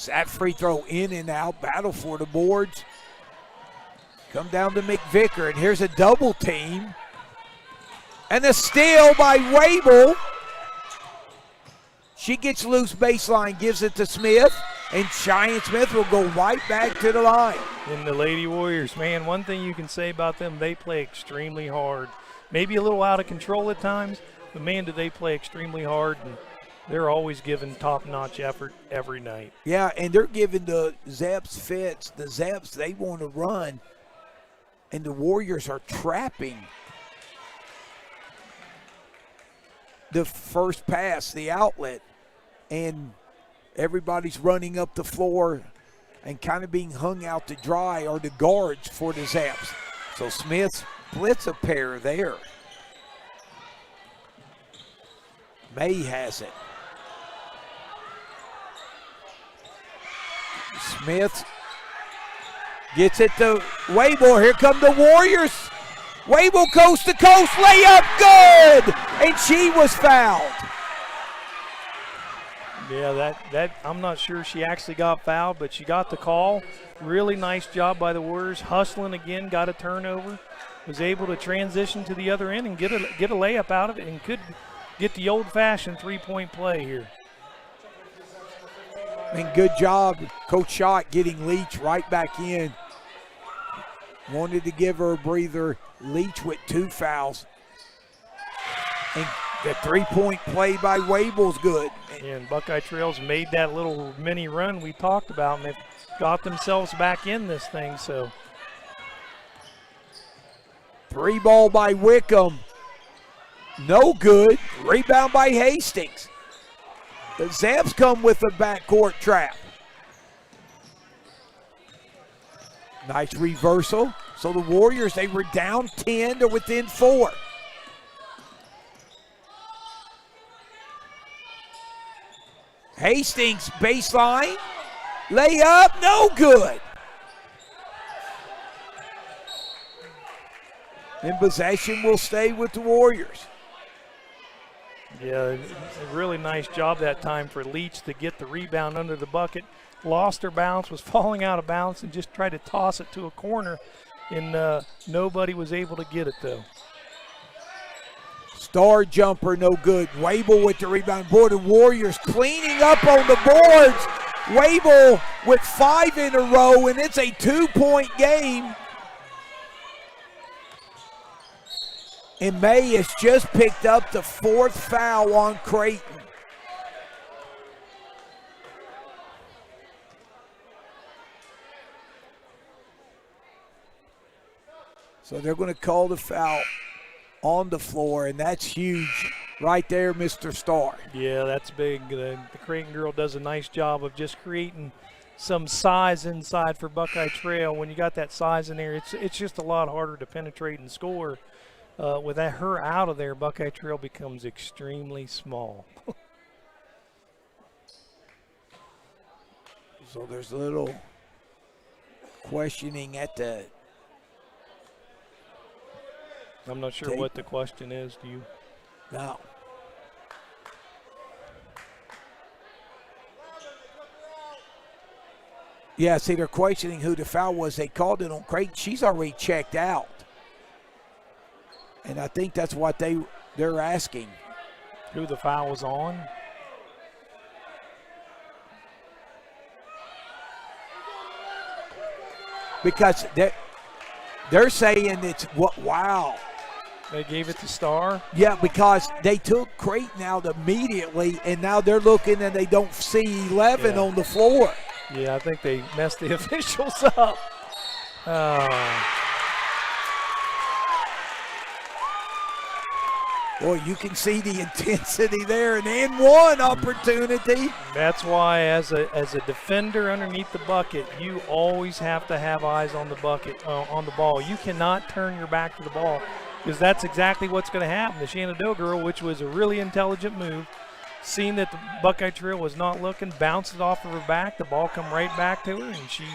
That free throw in and out, battle for the boards. Come down to McVicker, and here's a double team. And a steal by Wable. She gets loose baseline, gives it to Smith, and Cheyenne Smith will go right back to the line. And the Lady Warriors, man, one thing you can say about them, they play extremely hard. Maybe a little out of control at times, but man, do they play extremely hard, and they're always giving top-notch effort every night. Yeah, and they're giving the Zeps fits. The Zeps, they want to run, and the Warriors are trapping the first pass, the outlet, and everybody's running up the floor and kind of being hung out to dry are the guards for the Zeps. So Smith splits a pair there. May has it. Smith gets it to Wable. Here come the Warriors. Wable coast to coast, layup good! And she was fouled. Yeah, that I'm not sure she actually got fouled, but she got the call. Really nice job by the Warriors. Hustling again, got a turnover. Was able to transition to the other end and get a layup out of it, and could get the old-fashioned three-point play here. And good job, Coach Schott, getting Leach right back in. Wanted to give her a breather. Leach with 2 fouls. And the three-point play by Wable's good. And Buckeye Trails made that little mini run we talked about, and they've got themselves back in this thing. So 3 ball by Wickham. No good. Rebound by Hastings. The Zeps come with a backcourt trap. Nice reversal. So the Warriors, they were down 10 to within 4. Hastings baseline. Layup, no good. And possession will stay with the Warriors. Yeah, a really nice job that time for Leach to get the rebound under the bucket. Lost her balance, was falling out of bounds, and just tried to toss it to a corner, and nobody was able to get it, though. Star jumper, no good. Wable with the rebound. Boy, the Warriors cleaning up on the boards. Wable with 5 in a row, and it's a 2-point game. And May has just picked up the 4th foul on Creighton. So they're going to call the foul on the floor, and that's huge right there, Mr. Starr. Yeah, that's big. The Creighton girl does a nice job of just creating some size inside for Buckeye Trail. When you got that size in there, it's just a lot harder to penetrate and score. With her out of there, Buckeye Trail becomes extremely small. So there's a little questioning at the I'm not sure what the question is. Do you? No. Yeah, see, they're questioning who the foul was. They called it on Creighton. She's already checked out. And I think that's what they're asking. Who the foul was on? Because they're saying it's what? Wow. They gave it to Star? Yeah, because they took Creighton out immediately, and now they're looking and they don't see 11 on the floor. Yeah, I think they messed the officials up. 2 Boy, you can see the intensity there. An and one opportunity. That's why as a defender underneath the bucket, you always have to have eyes on the bucket, on the ball. You cannot turn your back to the ball because that's exactly what's going to happen. The Shenandoah girl, which was a really intelligent move, seeing that the Buckeye Trail was not looking, bounced it off of her back. The ball come right back to her, and she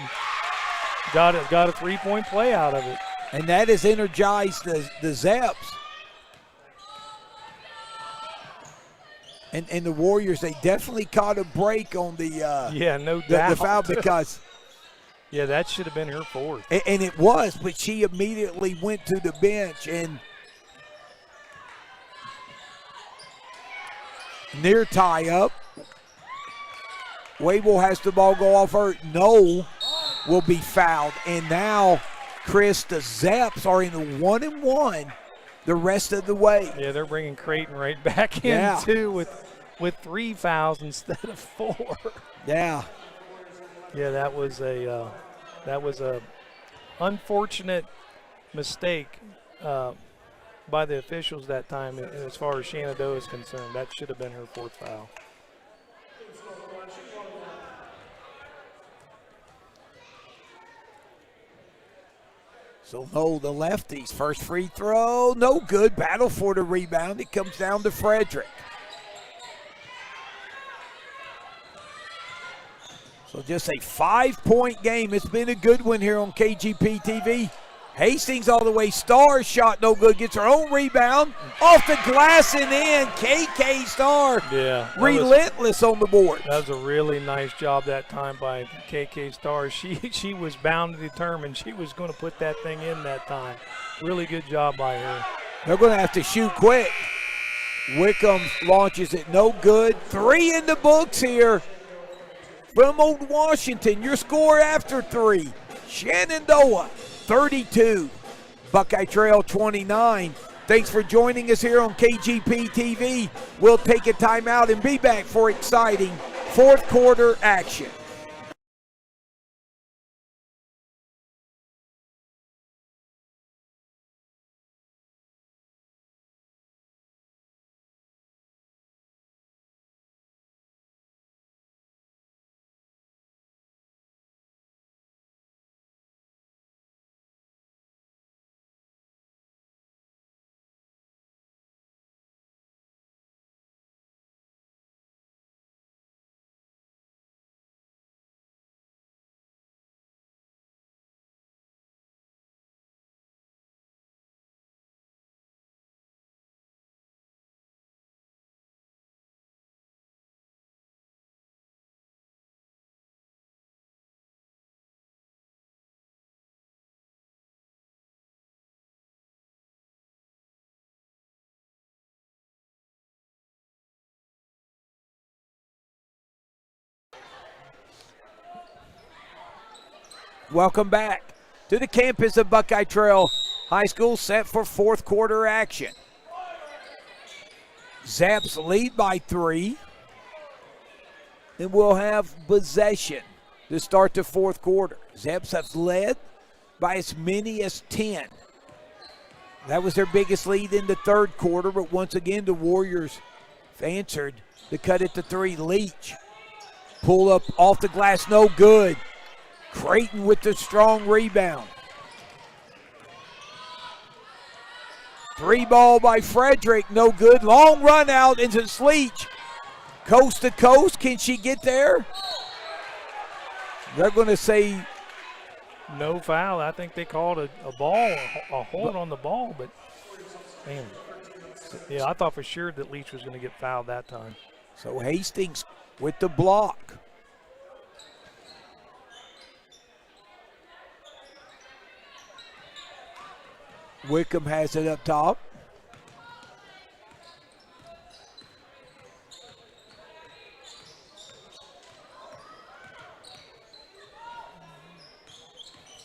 got a three-point play out of it. And that has energized the Zeps. And the Warriors, they definitely caught a break on the no doubt. The foul because yeah, that should have been her fourth. And it was, but she immediately went to the bench and near tie up. Wable has the ball go off her. No will be fouled. And now, Chris, the Zeps are in the 1-and-1 the rest of the way. Yeah, they're bringing Creighton right back in too with 3 fouls instead of 4. Yeah. Yeah, that was a unfortunate mistake by the officials that time as far as Shenandoah is concerned. That should have been her 4th foul. So, no, the lefties. First free throw, no good. Battle for the rebound. It comes down to Frederick. So just a 5-point game. It's been a good one here on KGP TV. Hastings all the way. Starr shot no good. Gets her own rebound. Off the glass and in. KK Starr relentless on the board. That was a really nice job that time by KK Starr. She was bound and determined. She was going to put that thing in that time. Really good job by her. They're going to have to shoot quick. Wickham launches it no good. 3 in the books here from Old Washington. Your score after 3. Shenandoah 32, Buckeye Trail 29. Thanks for joining us here on KGP TV. We'll take a timeout and be back for exciting fourth quarter action. Welcome back to the campus of Buckeye Trail High School, set for fourth quarter action. Zeps lead by 3. And we'll have possession to start the fourth quarter. Zeps have led by as many as 10. That was their biggest lead in the third quarter, but once again the Warriors answered to cut it to 3. Leach, pull up off the glass, no good. Creighton with the strong rebound. 3 ball by Frederick, no good. Long run out into Sleech. Coast to coast, can she get there? They're going to say no foul. I think they called a ball, a hold on the ball, but man, yeah, I thought for sure that Leach was going to get fouled that time. So Hastings with the block. Wickham has it up top.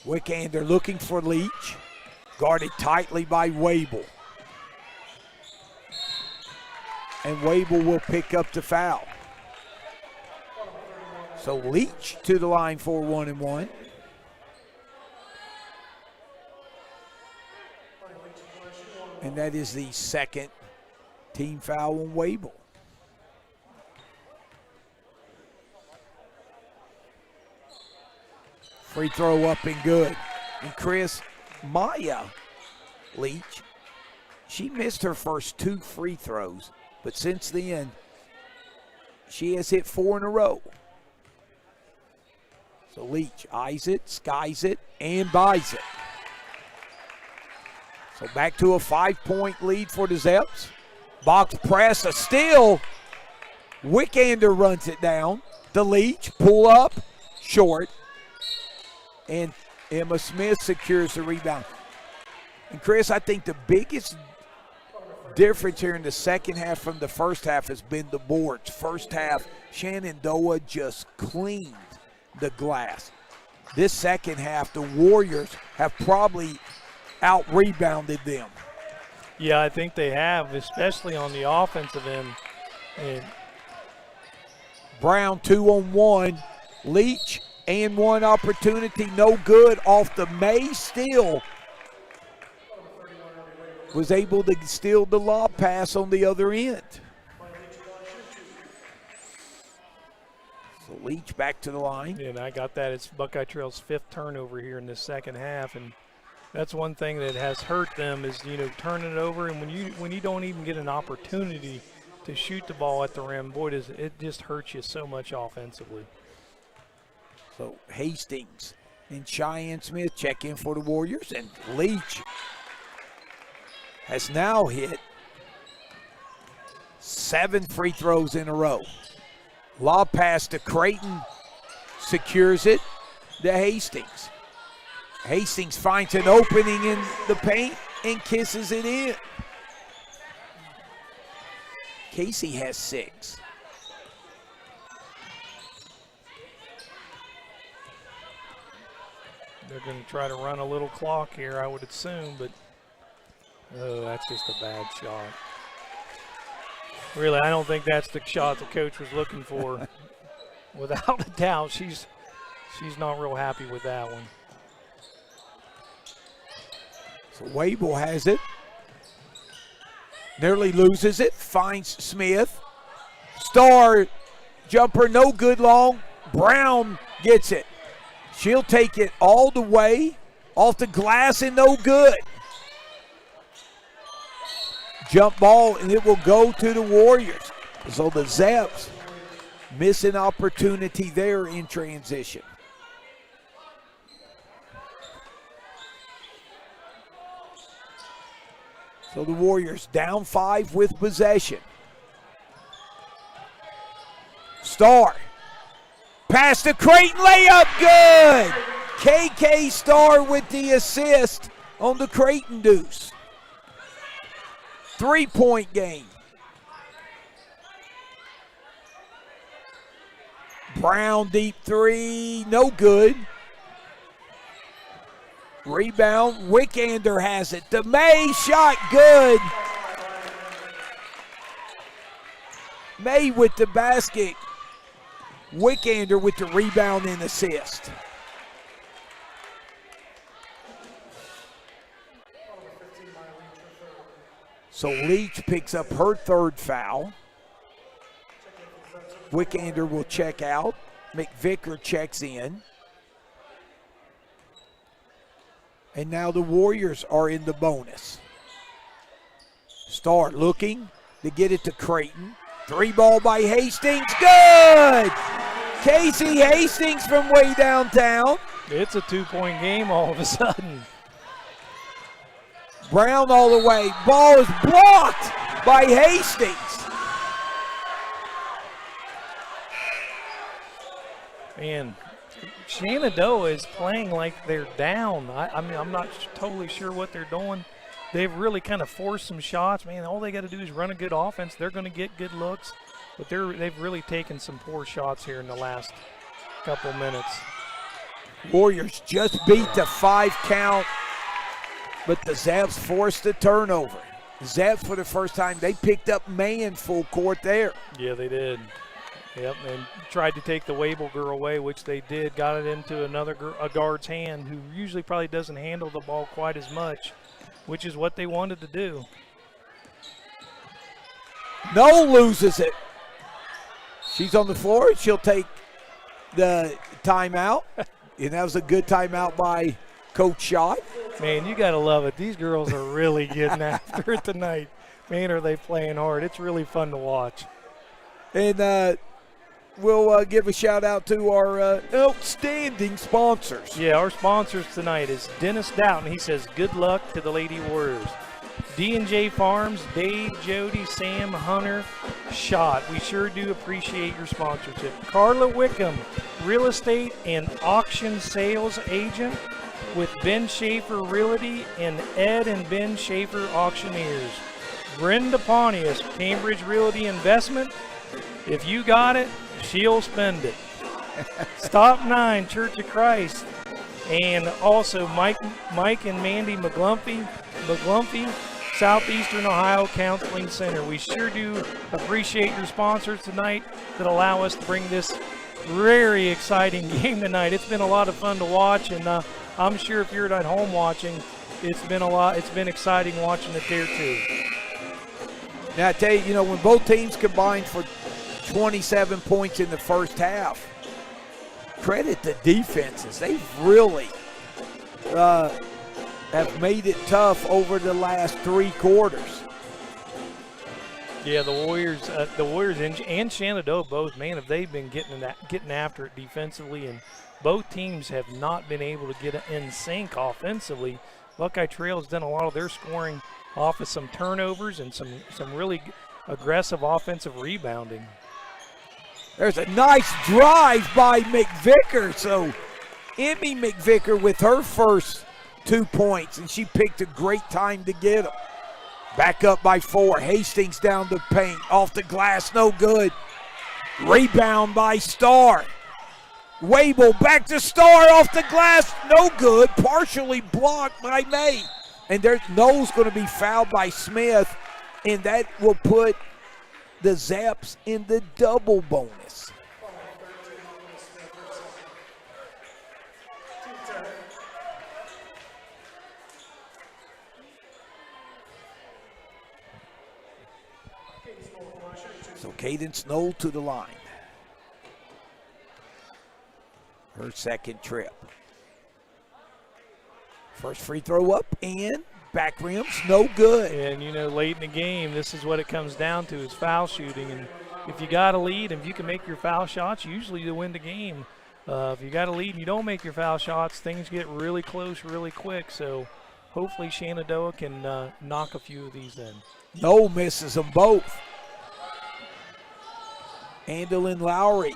Wickander looking for Leach. Guarded tightly by Wable. And Wable will pick up the foul. So Leach to the line for 1-and-1. And that is the second Team foul on Wable. Free throw up and good. And Chris, Maya Leach, she missed her first 2 free throws, but since then, she has hit 4 in a row. So Leach eyes it, skies it, and buys it. So back to a 5-point lead for the Zeps. Box press, a steal. Wickander runs it down. The Leach, pull up, short. And Emma Smith secures the rebound. And Chris, I think the biggest difference here in the second half from the first half has been the boards. First half, Shenandoah just cleaned the glass. This second half, the Warriors have probably out-rebounded them. Yeah, I think they have, especially on the offensive end. And Brown 2-on-1. Leach and 1 opportunity, no good off the May steal. Was able to steal the lob pass on the other end. So Leach back to the line. and I got that. It's Buckeye Trail's 5th turnover here in this second half, and that's one thing that has hurt them is, turning it over. And when you don't even get an opportunity to shoot the ball at the rim, boy, does it just hurts you so much offensively. So Hastings and Cheyenne Smith check in for the Warriors, and Leach has now hit 7 free throws in a row. Lob pass to Creighton, secures it to Hastings. Hastings finds an opening in the paint and kisses it in. Casey has 6. They're going to try to run a little clock here, I would assume, but that's just a bad shot. Really, I don't think that's the shot the coach was looking for. Without a doubt, she's not real happy with that one. So Wable has it. Nearly loses it. Finds Smith. Star jumper, no good long. Brown gets it. She'll take it all the way off the glass and no good. Jump ball, and it will go to the Warriors. So the Zeps miss an opportunity there in transition. So the Warriors down 5 with possession. Star. Pass to Creighton, layup, good! KK Star with the assist on the Creighton deuce. 3-point game. Brown deep 3, no good. Rebound, Wickander has it. The May shot, good. May with the basket. Wickander with the rebound and assist. So Leach picks up her 3rd foul. Wickander will check out. McVicker checks in. And now the Warriors are in the bonus. Star looking to get it to Creighton. 3-ball by Hastings, good! Casey Hastings from way downtown. It's a 2-point game all of a sudden. Brown all the way. Ball is blocked by Hastings. Man, Shenandoah is playing like they're down. I mean, I'm not totally sure what they're doing. They've really kind of forced some shots. Man, all they got to do is run a good offense. They're going to get good looks, but they've really taken some poor shots here in the last couple minutes. Warriors just beat the 5 count, but the Zeps forced the turnover. Zeps, for the first time, they picked up May in full court there. Yeah, they did. Yep, and tried to take the Wable girl away, which they did. Got it into a guard's hand who usually probably doesn't handle the ball quite as much, which is what they wanted to do. No loses it. She's on the floor. She'll take the timeout. And that was a good timeout by Coach Schott. Man, you got to love it. These girls are really getting after it tonight. Man, are they playing hard. It's really fun to watch. And we'll give a shout-out to our outstanding sponsors. Yeah, our sponsors tonight is Dennis Doughton. He says, good luck to the Lady Warriors. D&J Farms, Dave, Jody, Sam, Hunter, Schott. We sure do appreciate your sponsorship. Carla Wickham, real estate and auction sales agent with Ben Schaefer Realty and Ed and Ben Schaefer Auctioneers. Brenda Pontius, Cambridge Realty Investment. If you got it, she'll spend it. Stop 9, Church of Christ. And also Mike and Mandy McGlumphy, Southeastern Ohio Counseling Center. We sure do appreciate your sponsors tonight that allow us to bring this very exciting game tonight. It's been a lot of fun to watch, and I'm sure if you're at home watching, it's been exciting watching it there too. Now I tell you, when both teams combined for 27 points in the first half, credit the defenses. They've really have made it tough over the last 3 quarters. Yeah, the Warriors and Shenandoah both, man, have they been getting after it defensively, and both teams have not been able to get in sync offensively. Buckeye Trail has done a lot of their scoring off of some turnovers and some really aggressive offensive rebounding. There's a nice drive by McVicker. So Emmy McVicker with her first 2 points, and she picked a great time to get them. Back up by 4. Hastings down the paint. Off the glass, no good. Rebound by Starr. Wable back to Starr off the glass, no good. Partially blocked by May. And Noel's going to be fouled by Smith, and that will put the Zeps in the double bonus. So Cadence Noel to the line. Her second trip. First free throw up and back rims, no good. And, late in the game, this is what it comes down to is foul shooting. And if you got a lead, if you can make your foul shots, usually you win the game. If you got a lead and you don't make your foul shots, things get really close really quick. So hopefully Shenandoah can knock a few of these in. No misses them both. Andolyn Lowry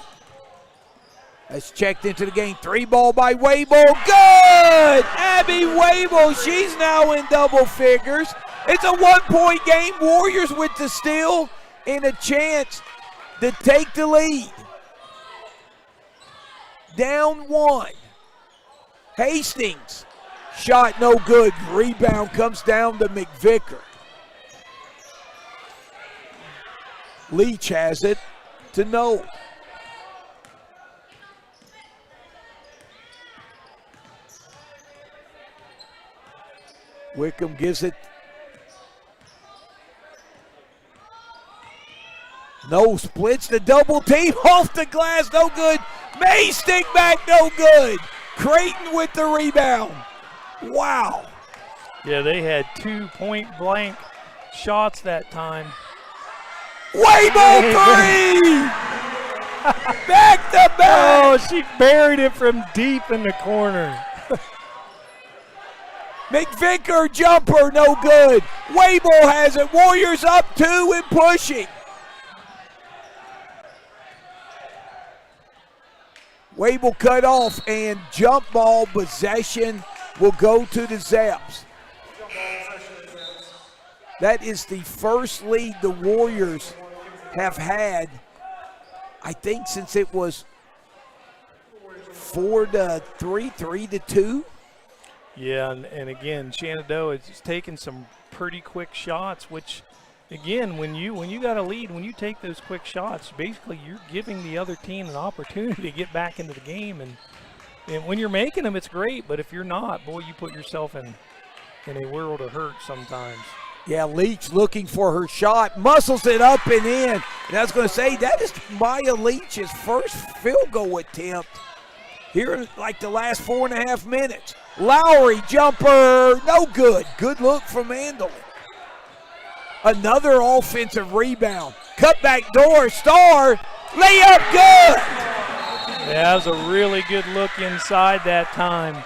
has checked into the game. 3 ball by Wable. Good! Abby Wable, she's now in double figures. It's a 1-point game. Warriors with the steal and a chance to take the lead. Down 1. Hastings, shot no good. Rebound comes down to McVicker. Leach has it to Noel. Wickham gives it. No, splits the double team off the glass, no good. May stick back, no good. Creighton with the rebound. Wow. Yeah, they had 2 point-blank shots that time. Wable 3! Back to back. Oh, she buried it from deep in the corner. McVicker jumper, no good. Wable has it. Warriors up 2 and pushing. Wable cut off, and jump ball possession will go to the Zeps. That is the first lead the Warriors have had, I think, since it was 4-3, 3-2. Yeah, and again, Shenandoah is taking some pretty quick shots, which, again, when you got a lead, when you take those quick shots, basically you're giving the other team an opportunity to get back into the game. And when you're making them, it's great, but if you're not, boy, you put yourself in a world of hurt sometimes. Yeah, Leach looking for her shot, muscles it up and in. And I was going to say, that is Maya Leach's first field goal attempt here in like the last 4.5 minutes. Lowry, jumper, no good. Good look from Mandel. Another offensive rebound. Cut back door, Star, layup good. Yeah, that was a really good look inside that time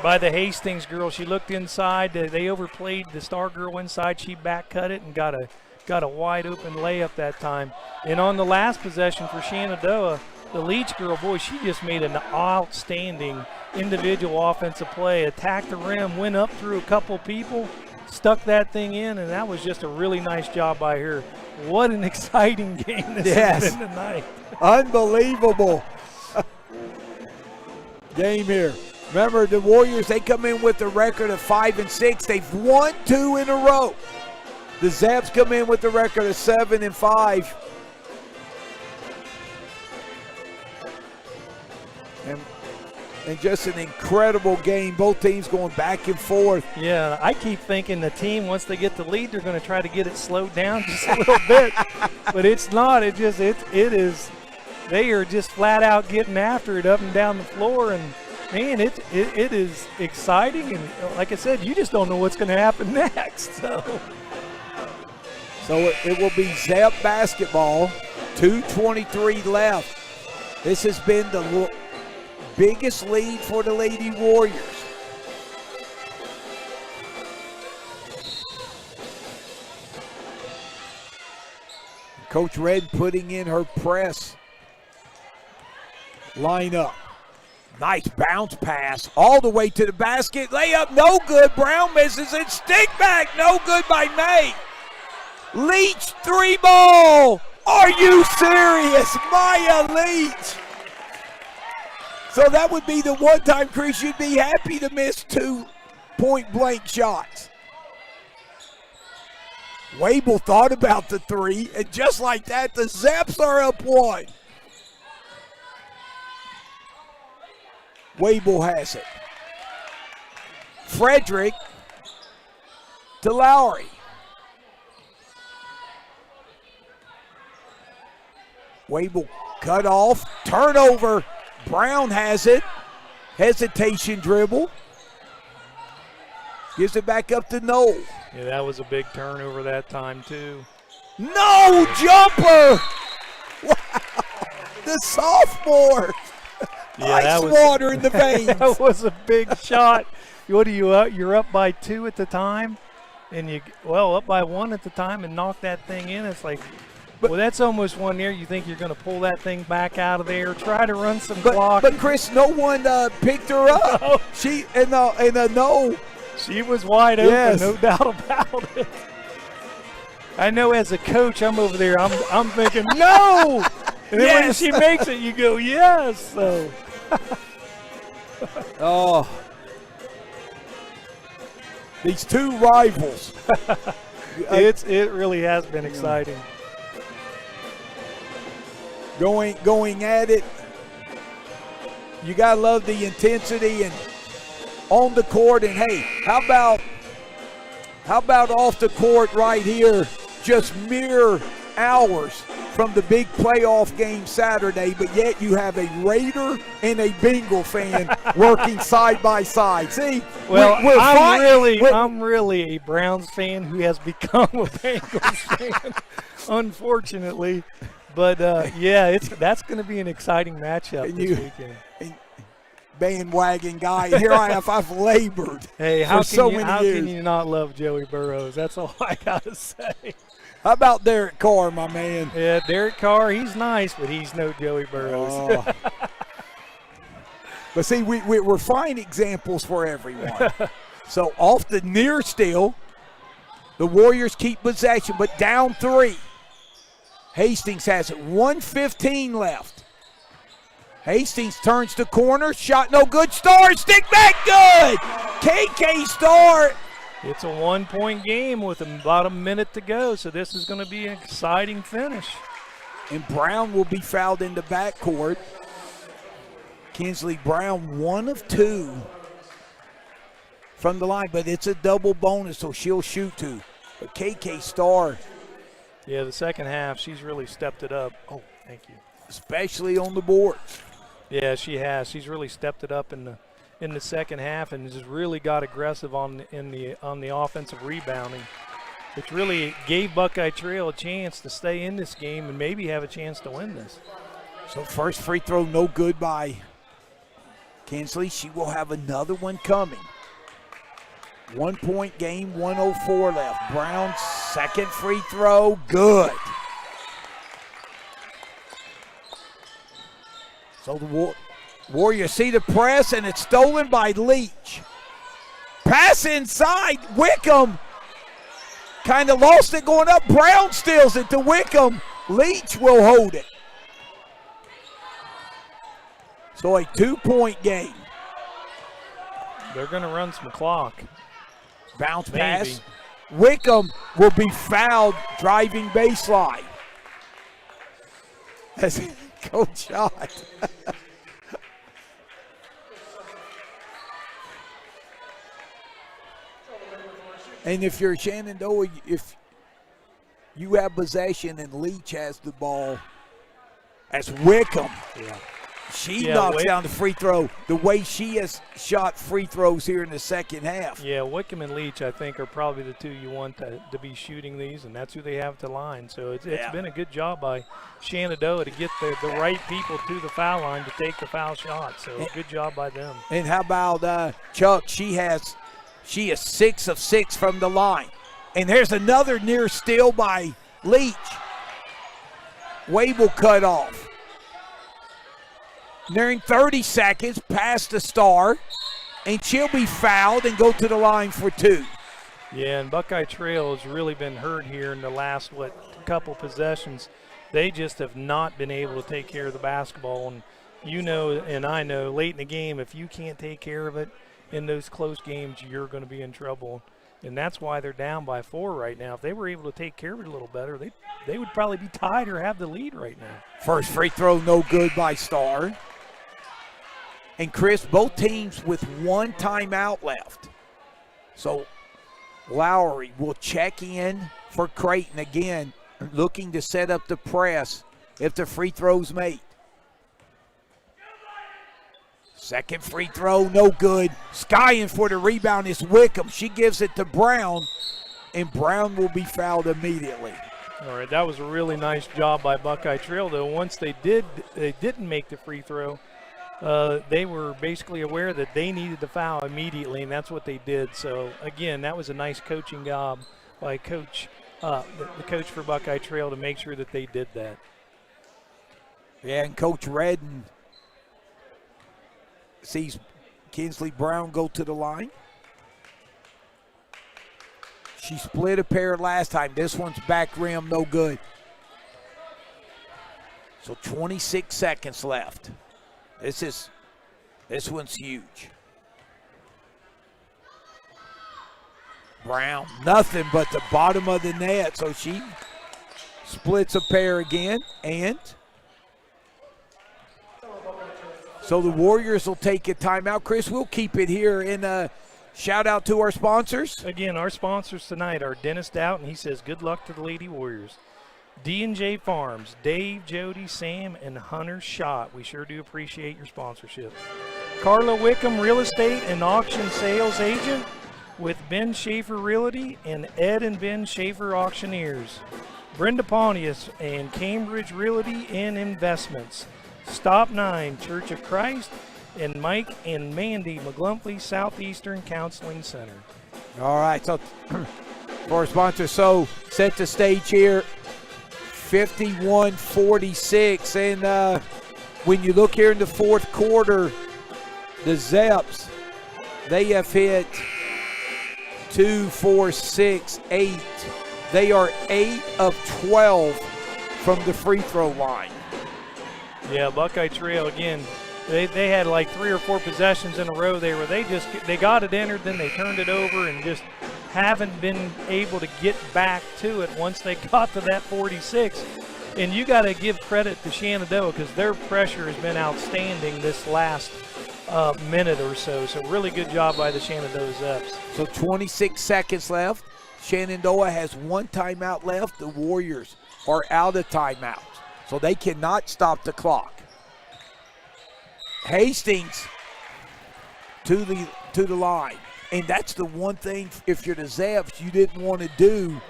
by the Hastings girl. She looked inside. They overplayed the Star girl inside. She back cut it and got a wide open layup that time. And on the last possession for Shenandoah, the Leach girl, boy, she just made an outstanding individual offensive play. Attacked the rim, went up through a couple people, stuck that thing in, and that was just a really nice job by her. What an exciting game this has been tonight. Unbelievable game here. Remember, the Warriors, they come in with a record of 5-6. They've won 2 in a row. The Zeps come in with a record of 7-5. And just an incredible game. Both teams going back and forth. Yeah, I keep thinking the team, once they get the lead, they're going to try to get it slowed down just a little bit. But it's not. It is. They are just flat out getting after it up and down the floor. And, man, it is exciting. And like I said, you just don't know what's going to happen next. So it will be Zep basketball. 2:23 left. This has been the biggest lead for the Lady Warriors. Coach Red putting in her press lineup. Nice bounce pass all the way to the basket. Layup, no good. Brown misses it. Stick back, no good by May. Leach, 3-ball. Are you serious? Maya Leach. So that would be the one time, Chris, you'd be happy to miss 2 point-blank shots. Wable thought about the 3, and just like that, the Zeps are up 1. Wable has it. Frederick to Lowry. Wable cut off, turnover. Brown has it. Hesitation dribble. Gives it back up to Noel. yeah, that was a big turnover that time too. No jumper! Wow. The sophomore. Yeah, Ice water in the veins. That was a big shot. What are you up? You're up by 2 at the time, and up by 1 at the time, and knock that thing in. It's like, well, that's almost one there. You think you're going to pull that thing back out of there, try to run some clock. But Chris, no one picked her up. No. She no. She was wide open, Yes. no doubt about it. I know as a coach, I'm over there. I'm thinking no, and then when she makes it, you go yes. So. Oh, these 2 rivals. It really has been exciting. Going at it. You gotta love the intensity and on the court. And hey, how about off the court right here? Just mere hours from the big playoff game Saturday, but yet you have a Raider and a Bengal fan working side by side. See, well, I'm really a Browns fan who has become a Bengals fan, unfortunately. But that's going to be an exciting matchup this weekend. Bandwagon guy. Here I've labored. Hey, how can you not love Joey Burrows? That's all I gotta say. How about Derek Carr, my man? Yeah, Derek Carr, he's nice, but he's no Joey Burrows. But see, we're fine examples for everyone. So off the near steal, the Warriors keep possession, but down 3. Hastings has it. 1:15 left. Hastings turns the corner. Shot no good. Star, stick back, good. KK Star. It's a 1-point game with about a minute to go, so this is going to be an exciting finish. And Brown will be fouled in the backcourt. Kinsley Brown, 1 of 2. from the line, but it's a double bonus, so she'll shoot two. But KK Starr, Yeah, the second half, she's really stepped it up. Oh, thank you. especially on the boards. Yeah, she has. She's really stepped it up in the second half and just really got aggressive on the offensive rebounding, which really gave Buckeye Trail a chance to stay in this game and maybe have a chance to win this. So first free throw, no good by Kinsley. She will have another one coming. 1 point game, 1:04 left. Brown's second free throw, good. So the Warriors see the press, and it's stolen by Leach. Pass inside, Wickham kind of lost it going up. Brown steals it to Wickham. Leach will hold it. So a 2-point game. They're going to run some clock. Bounce Maybe. pass. Wickham will be fouled driving baseline. That's coach shot. And if you're Shenandoah, if you have possession and Leach has the ball, that's Wickham. Yeah. She knocks down the free throw the way she has shot free throws here in the second half. Yeah, Wickham and Leach, I think, are probably the two you want to be shooting these, and that's who they have to line. So it's been a good job by Shenandoah to get the right people to the foul line to take the foul shot. So good job by them. And how about Chuck? She is 6 of 6 from the line. And there's another near steal by Leach. Wade will cut off. Nearing 30 seconds, past the Star, and she'll be fouled and go to the line for 2. Yeah, and Buckeye Trail has really been hurt here in the last, couple possessions. They just have not been able to take care of the basketball. And you know, and I know, late in the game, if you can't take care of it in those close games, you're going to be in trouble. And that's why they're down by 4 right now. If they were able to take care of it a little better, they would probably be tied or have the lead right now. First free throw, no good by Star. And Chris, both teams with 1 timeout left. So Lowry will check in for Creighton again, looking to set up the press if the free throw's made. Second free throw, no good. Skying for the rebound is Wickham. She gives it to Brown, and Brown will be fouled immediately. All right, that was a really nice job by Buckeye Trail, though. Once they didn't make the free throw, they were basically aware that they needed the foul immediately, and that's what they did. So, again, that was a nice coaching job by the coach for Buckeye Trail to make sure that they did that. Yeah, and Coach Redden sees Kinsley Brown go to the line. She split a pair last time. This one's back rim, no good. So 26 seconds left. This one's huge. Brown, nothing but the bottom of the net. So she splits a pair again, and so the Warriors will take a timeout. Chris, we'll keep it here, and shout out to our sponsors. Again, our sponsors tonight are Dennis Doubt, and he says good luck to the Lady Warriors. D&J Farms, Dave, Jody, Sam, and Hunter Schott. We sure do appreciate your sponsorship. Carla Wickham, real estate and auction sales agent with Ben Schaefer Realty and Ed and Ben Schaefer Auctioneers. Brenda Pontius and Cambridge Realty and Investments. Stop 9, Church of Christ, and Mike and Mandy McGlumphy Southeastern Counseling Center. All right, so for our sponsors, so set the stage here. 51-46, and when you look here in the fourth quarter, the Zeps, they have hit 2, 4, 6, 8. They are 8 of 12 from the free throw line. Yeah, Buckeye Trail, again, they had like 3 or 4 possessions in a row there where they got it entered, then they turned it over and just haven't been able to get back to it once they got to that 46. And you got to give credit to Shenandoah because their pressure has been outstanding this last minute or so. So really good job by the Shenandoah Zeps. So 26 seconds left. Shenandoah has one timeout left. The Warriors are out of timeouts, so they cannot stop the clock. Hastings to the line, and that's the one thing, if you're the Zeps, you didn't want to do,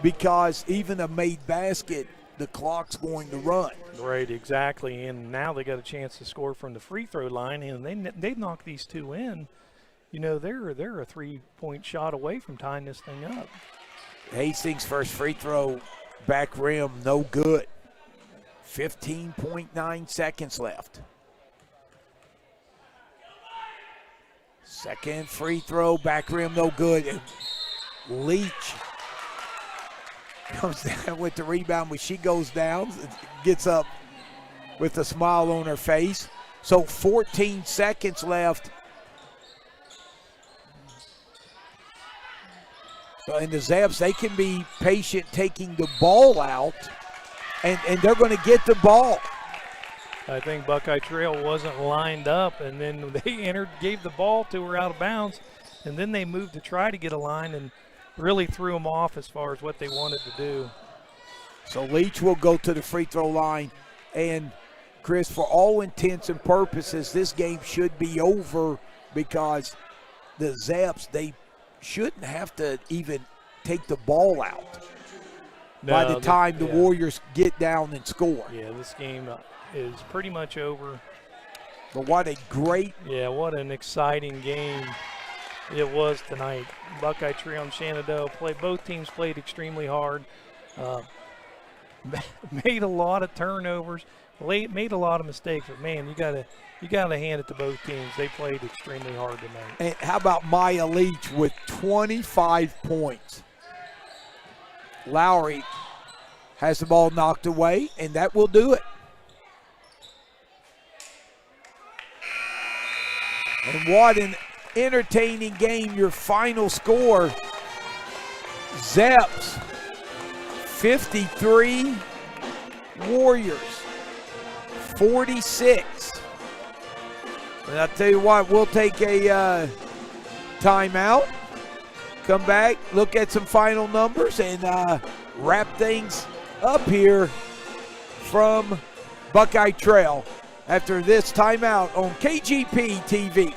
because even a made basket, the clock's going to run. Right, exactly. And now they got a chance to score from the free throw line, and they knock these two in. You know, they're a 3-point shot away from tying this thing up. Hastings' first free throw, back rim, no good. 15.9 seconds left. Second free throw, back rim, no good. And Leach comes down with the rebound, but she goes down, gets up with a smile on her face. So 14 seconds left. And the Zeps, they can be patient taking the ball out, and they're going to get the ball. I think Buckeye Trail wasn't lined up, and then they gave the ball to her out of bounds, and then they moved to try to get a line and really threw them off as far as what they wanted to do. So Leach will go to the free throw line, and Chris, for all intents and purposes, this game should be over, because the Zeps, they shouldn't have to even take the ball out by the time the Warriors get down and score. Yeah, this game is pretty much over. But what a great... Yeah, what an exciting game it was tonight. Buckeye Trail and Shenandoah both teams played extremely hard. Made a lot of turnovers, made a lot of mistakes, but man, you gotta hand it to both teams. They played extremely hard tonight. And how about Maya Leach with 25 points? Lowry has the ball knocked away, and that will do it. And what an entertaining game. Your final score, Zeps 53, Warriors 46. And I'll tell you what, we'll take a timeout, come back, look at some final numbers, and wrap things up here from Buckeye Trail after this timeout on KGP TV.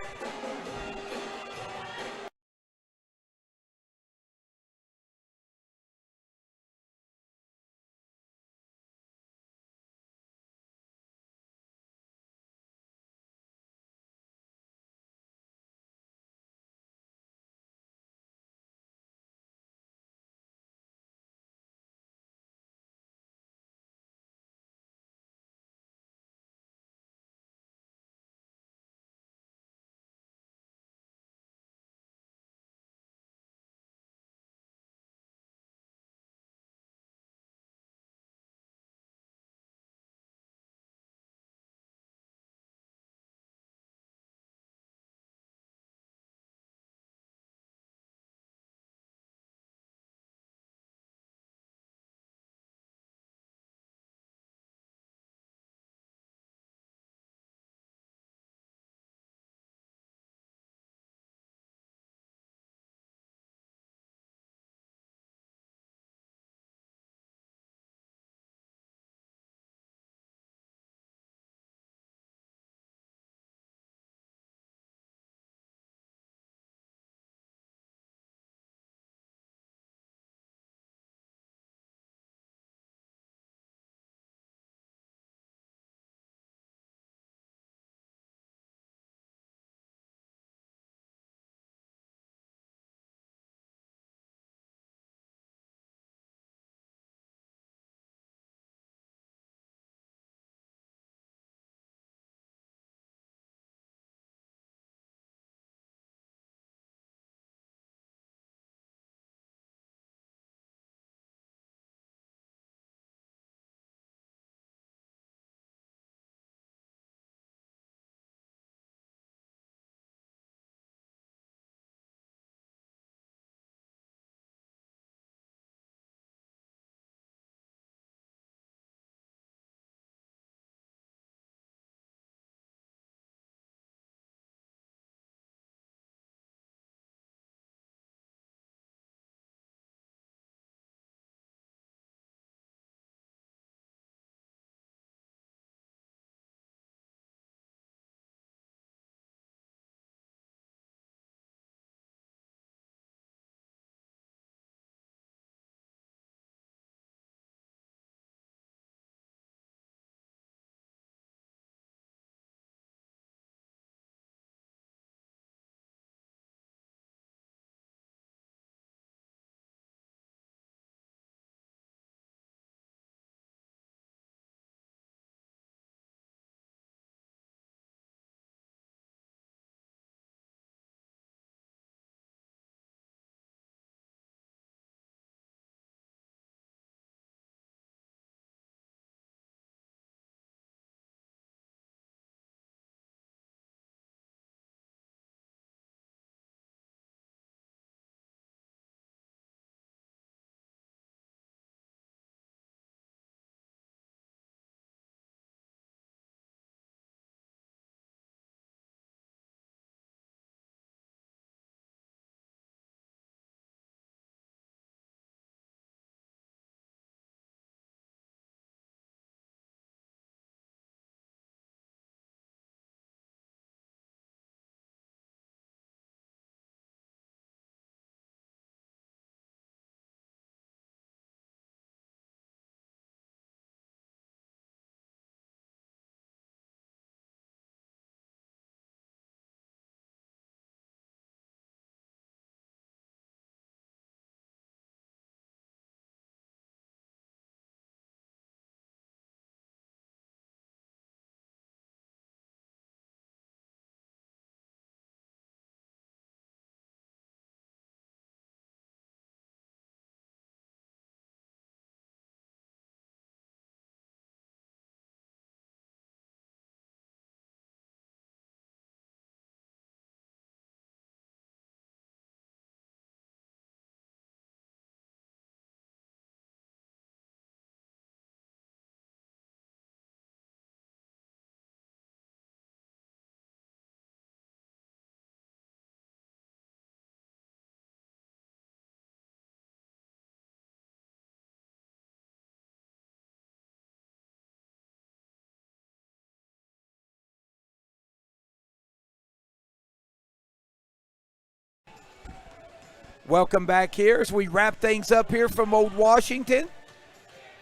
Welcome back here as we wrap things up here from Old Washington.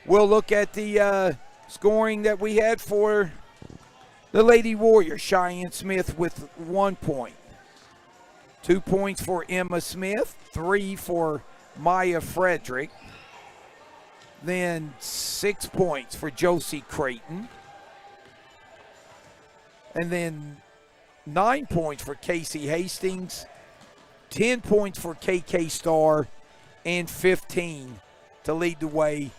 We'll look at the scoring that we had for the Lady Warriors. Cheyenne Smith with 1 point. 2 points for Emma Smith. 3 for Maya Frederick. Then 6 points for Josie Creighton. And then 9 points for Casey Hastings. 10 points for KK Starr, and 15 to lead the way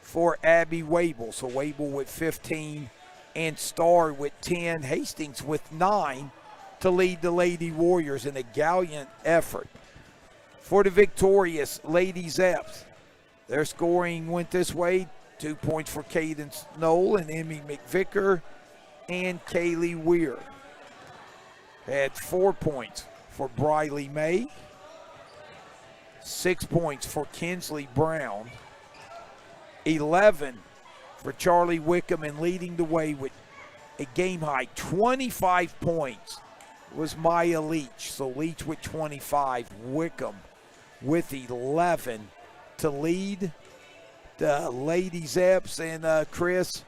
for Abby Wable. So Wable with 15 and Starr with 10. Hastings with 9 to lead the Lady Warriors in a gallant effort. For the victorious Lady Zeps, their scoring went this way. 2 points for Cadence Knoll and Emmy McVicker and Kaylee Weir. Had 4 points for Briley May, 6 points for Kinsley Brown, 11 for Charlie Wickham, and leading the way with a game-high 25 points was Maya Leach. So Leach with 25, Wickham with 11 to lead the Lady Zeps. And Chris,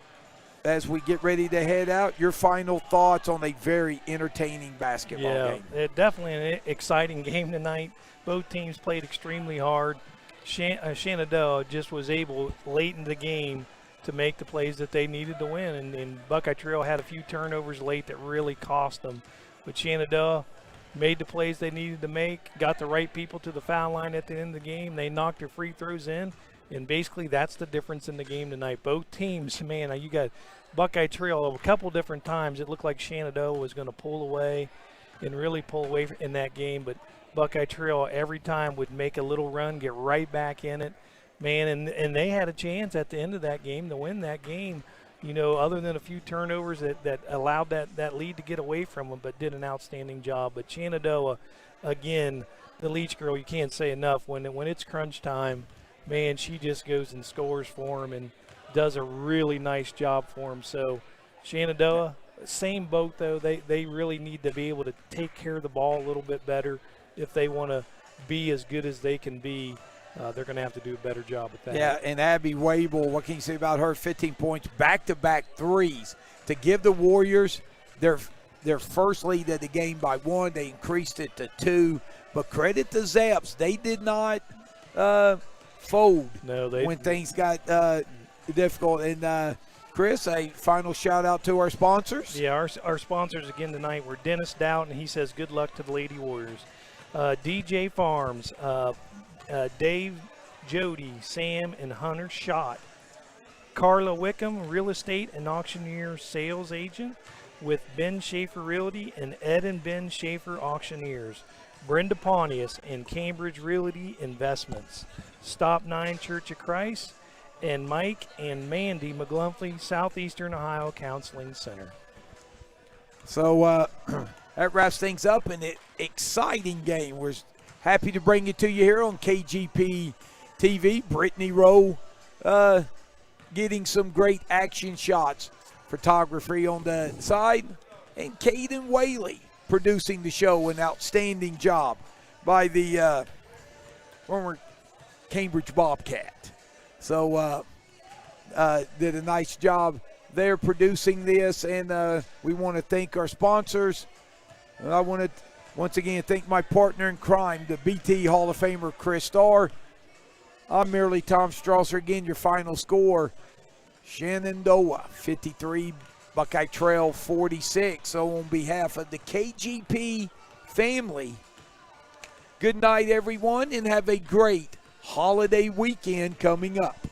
as we get ready to head out, your final thoughts on a very entertaining basketball game. Yeah, definitely an exciting game tonight. Both teams played extremely hard. Shenandoah just was able late in the game to make the plays that they needed to win, and Buckeye Trail had a few turnovers late that really cost them. But Shenandoah made the plays they needed to make, got the right people to the foul line at the end of the game. They knocked their free throws in. And basically, that's the difference in the game tonight. Both teams, man, you got Buckeye Trail a couple different times. It looked like Shenandoah was going to pull away and really pull away in that game. But Buckeye Trail every time would make a little run, get right back in it. Man, and they had a chance at the end of that game to win that game, other than a few turnovers that allowed that lead to get away from them, but did an outstanding job. But Shenandoah, again, the Leach girl, you can't say enough. When it's crunch time, man, she just goes and scores for him and does a really nice job for him. So Shenandoah, same boat, though. They really need to be able to take care of the ball a little bit better if they want to be as good as they can be. They're going to have to do a better job at that. Yeah, and Abby Wable, what can you say about her? 15 points, back-to-back threes to give the Warriors their first lead of the game by 1. They increased it to 2. But credit to Zeps. They did not fold when things got difficult. And Chris, a final shout out to our sponsors. Yeah, our sponsors again tonight were Dennis Doughton. He says good luck to the Lady Warriors. DJ Farms, Dave, Jody, Sam, and Hunter Schott. Carla Wickham, real estate and auctioneer sales agent with Ben Schaefer Realty and Ed and Ben Schaefer Auctioneers. Brenda Pontius and Cambridge Realty Investments. Stop 9 Church of Christ, and Mike and Mandy McGlumphy, Southeastern Ohio Counseling Center. So that wraps things up. An exciting game. We're happy to bring it to you here on KGP TV. Brittany Rowe getting some great action shots. Photography on the side. And Caden Whaley producing the show. An outstanding job by the former Cambridge Bobcat. So did a nice job there producing this, and we want to thank our sponsors. And I want to once again thank my partner in crime, the BT Hall of Famer Chris Starr. I'm merely Tom Strasser. Again, your final score, Shenandoah 53, Buckeye Trail 46. So on behalf of the KGP family, good night, everyone, and have a great holiday weekend coming up.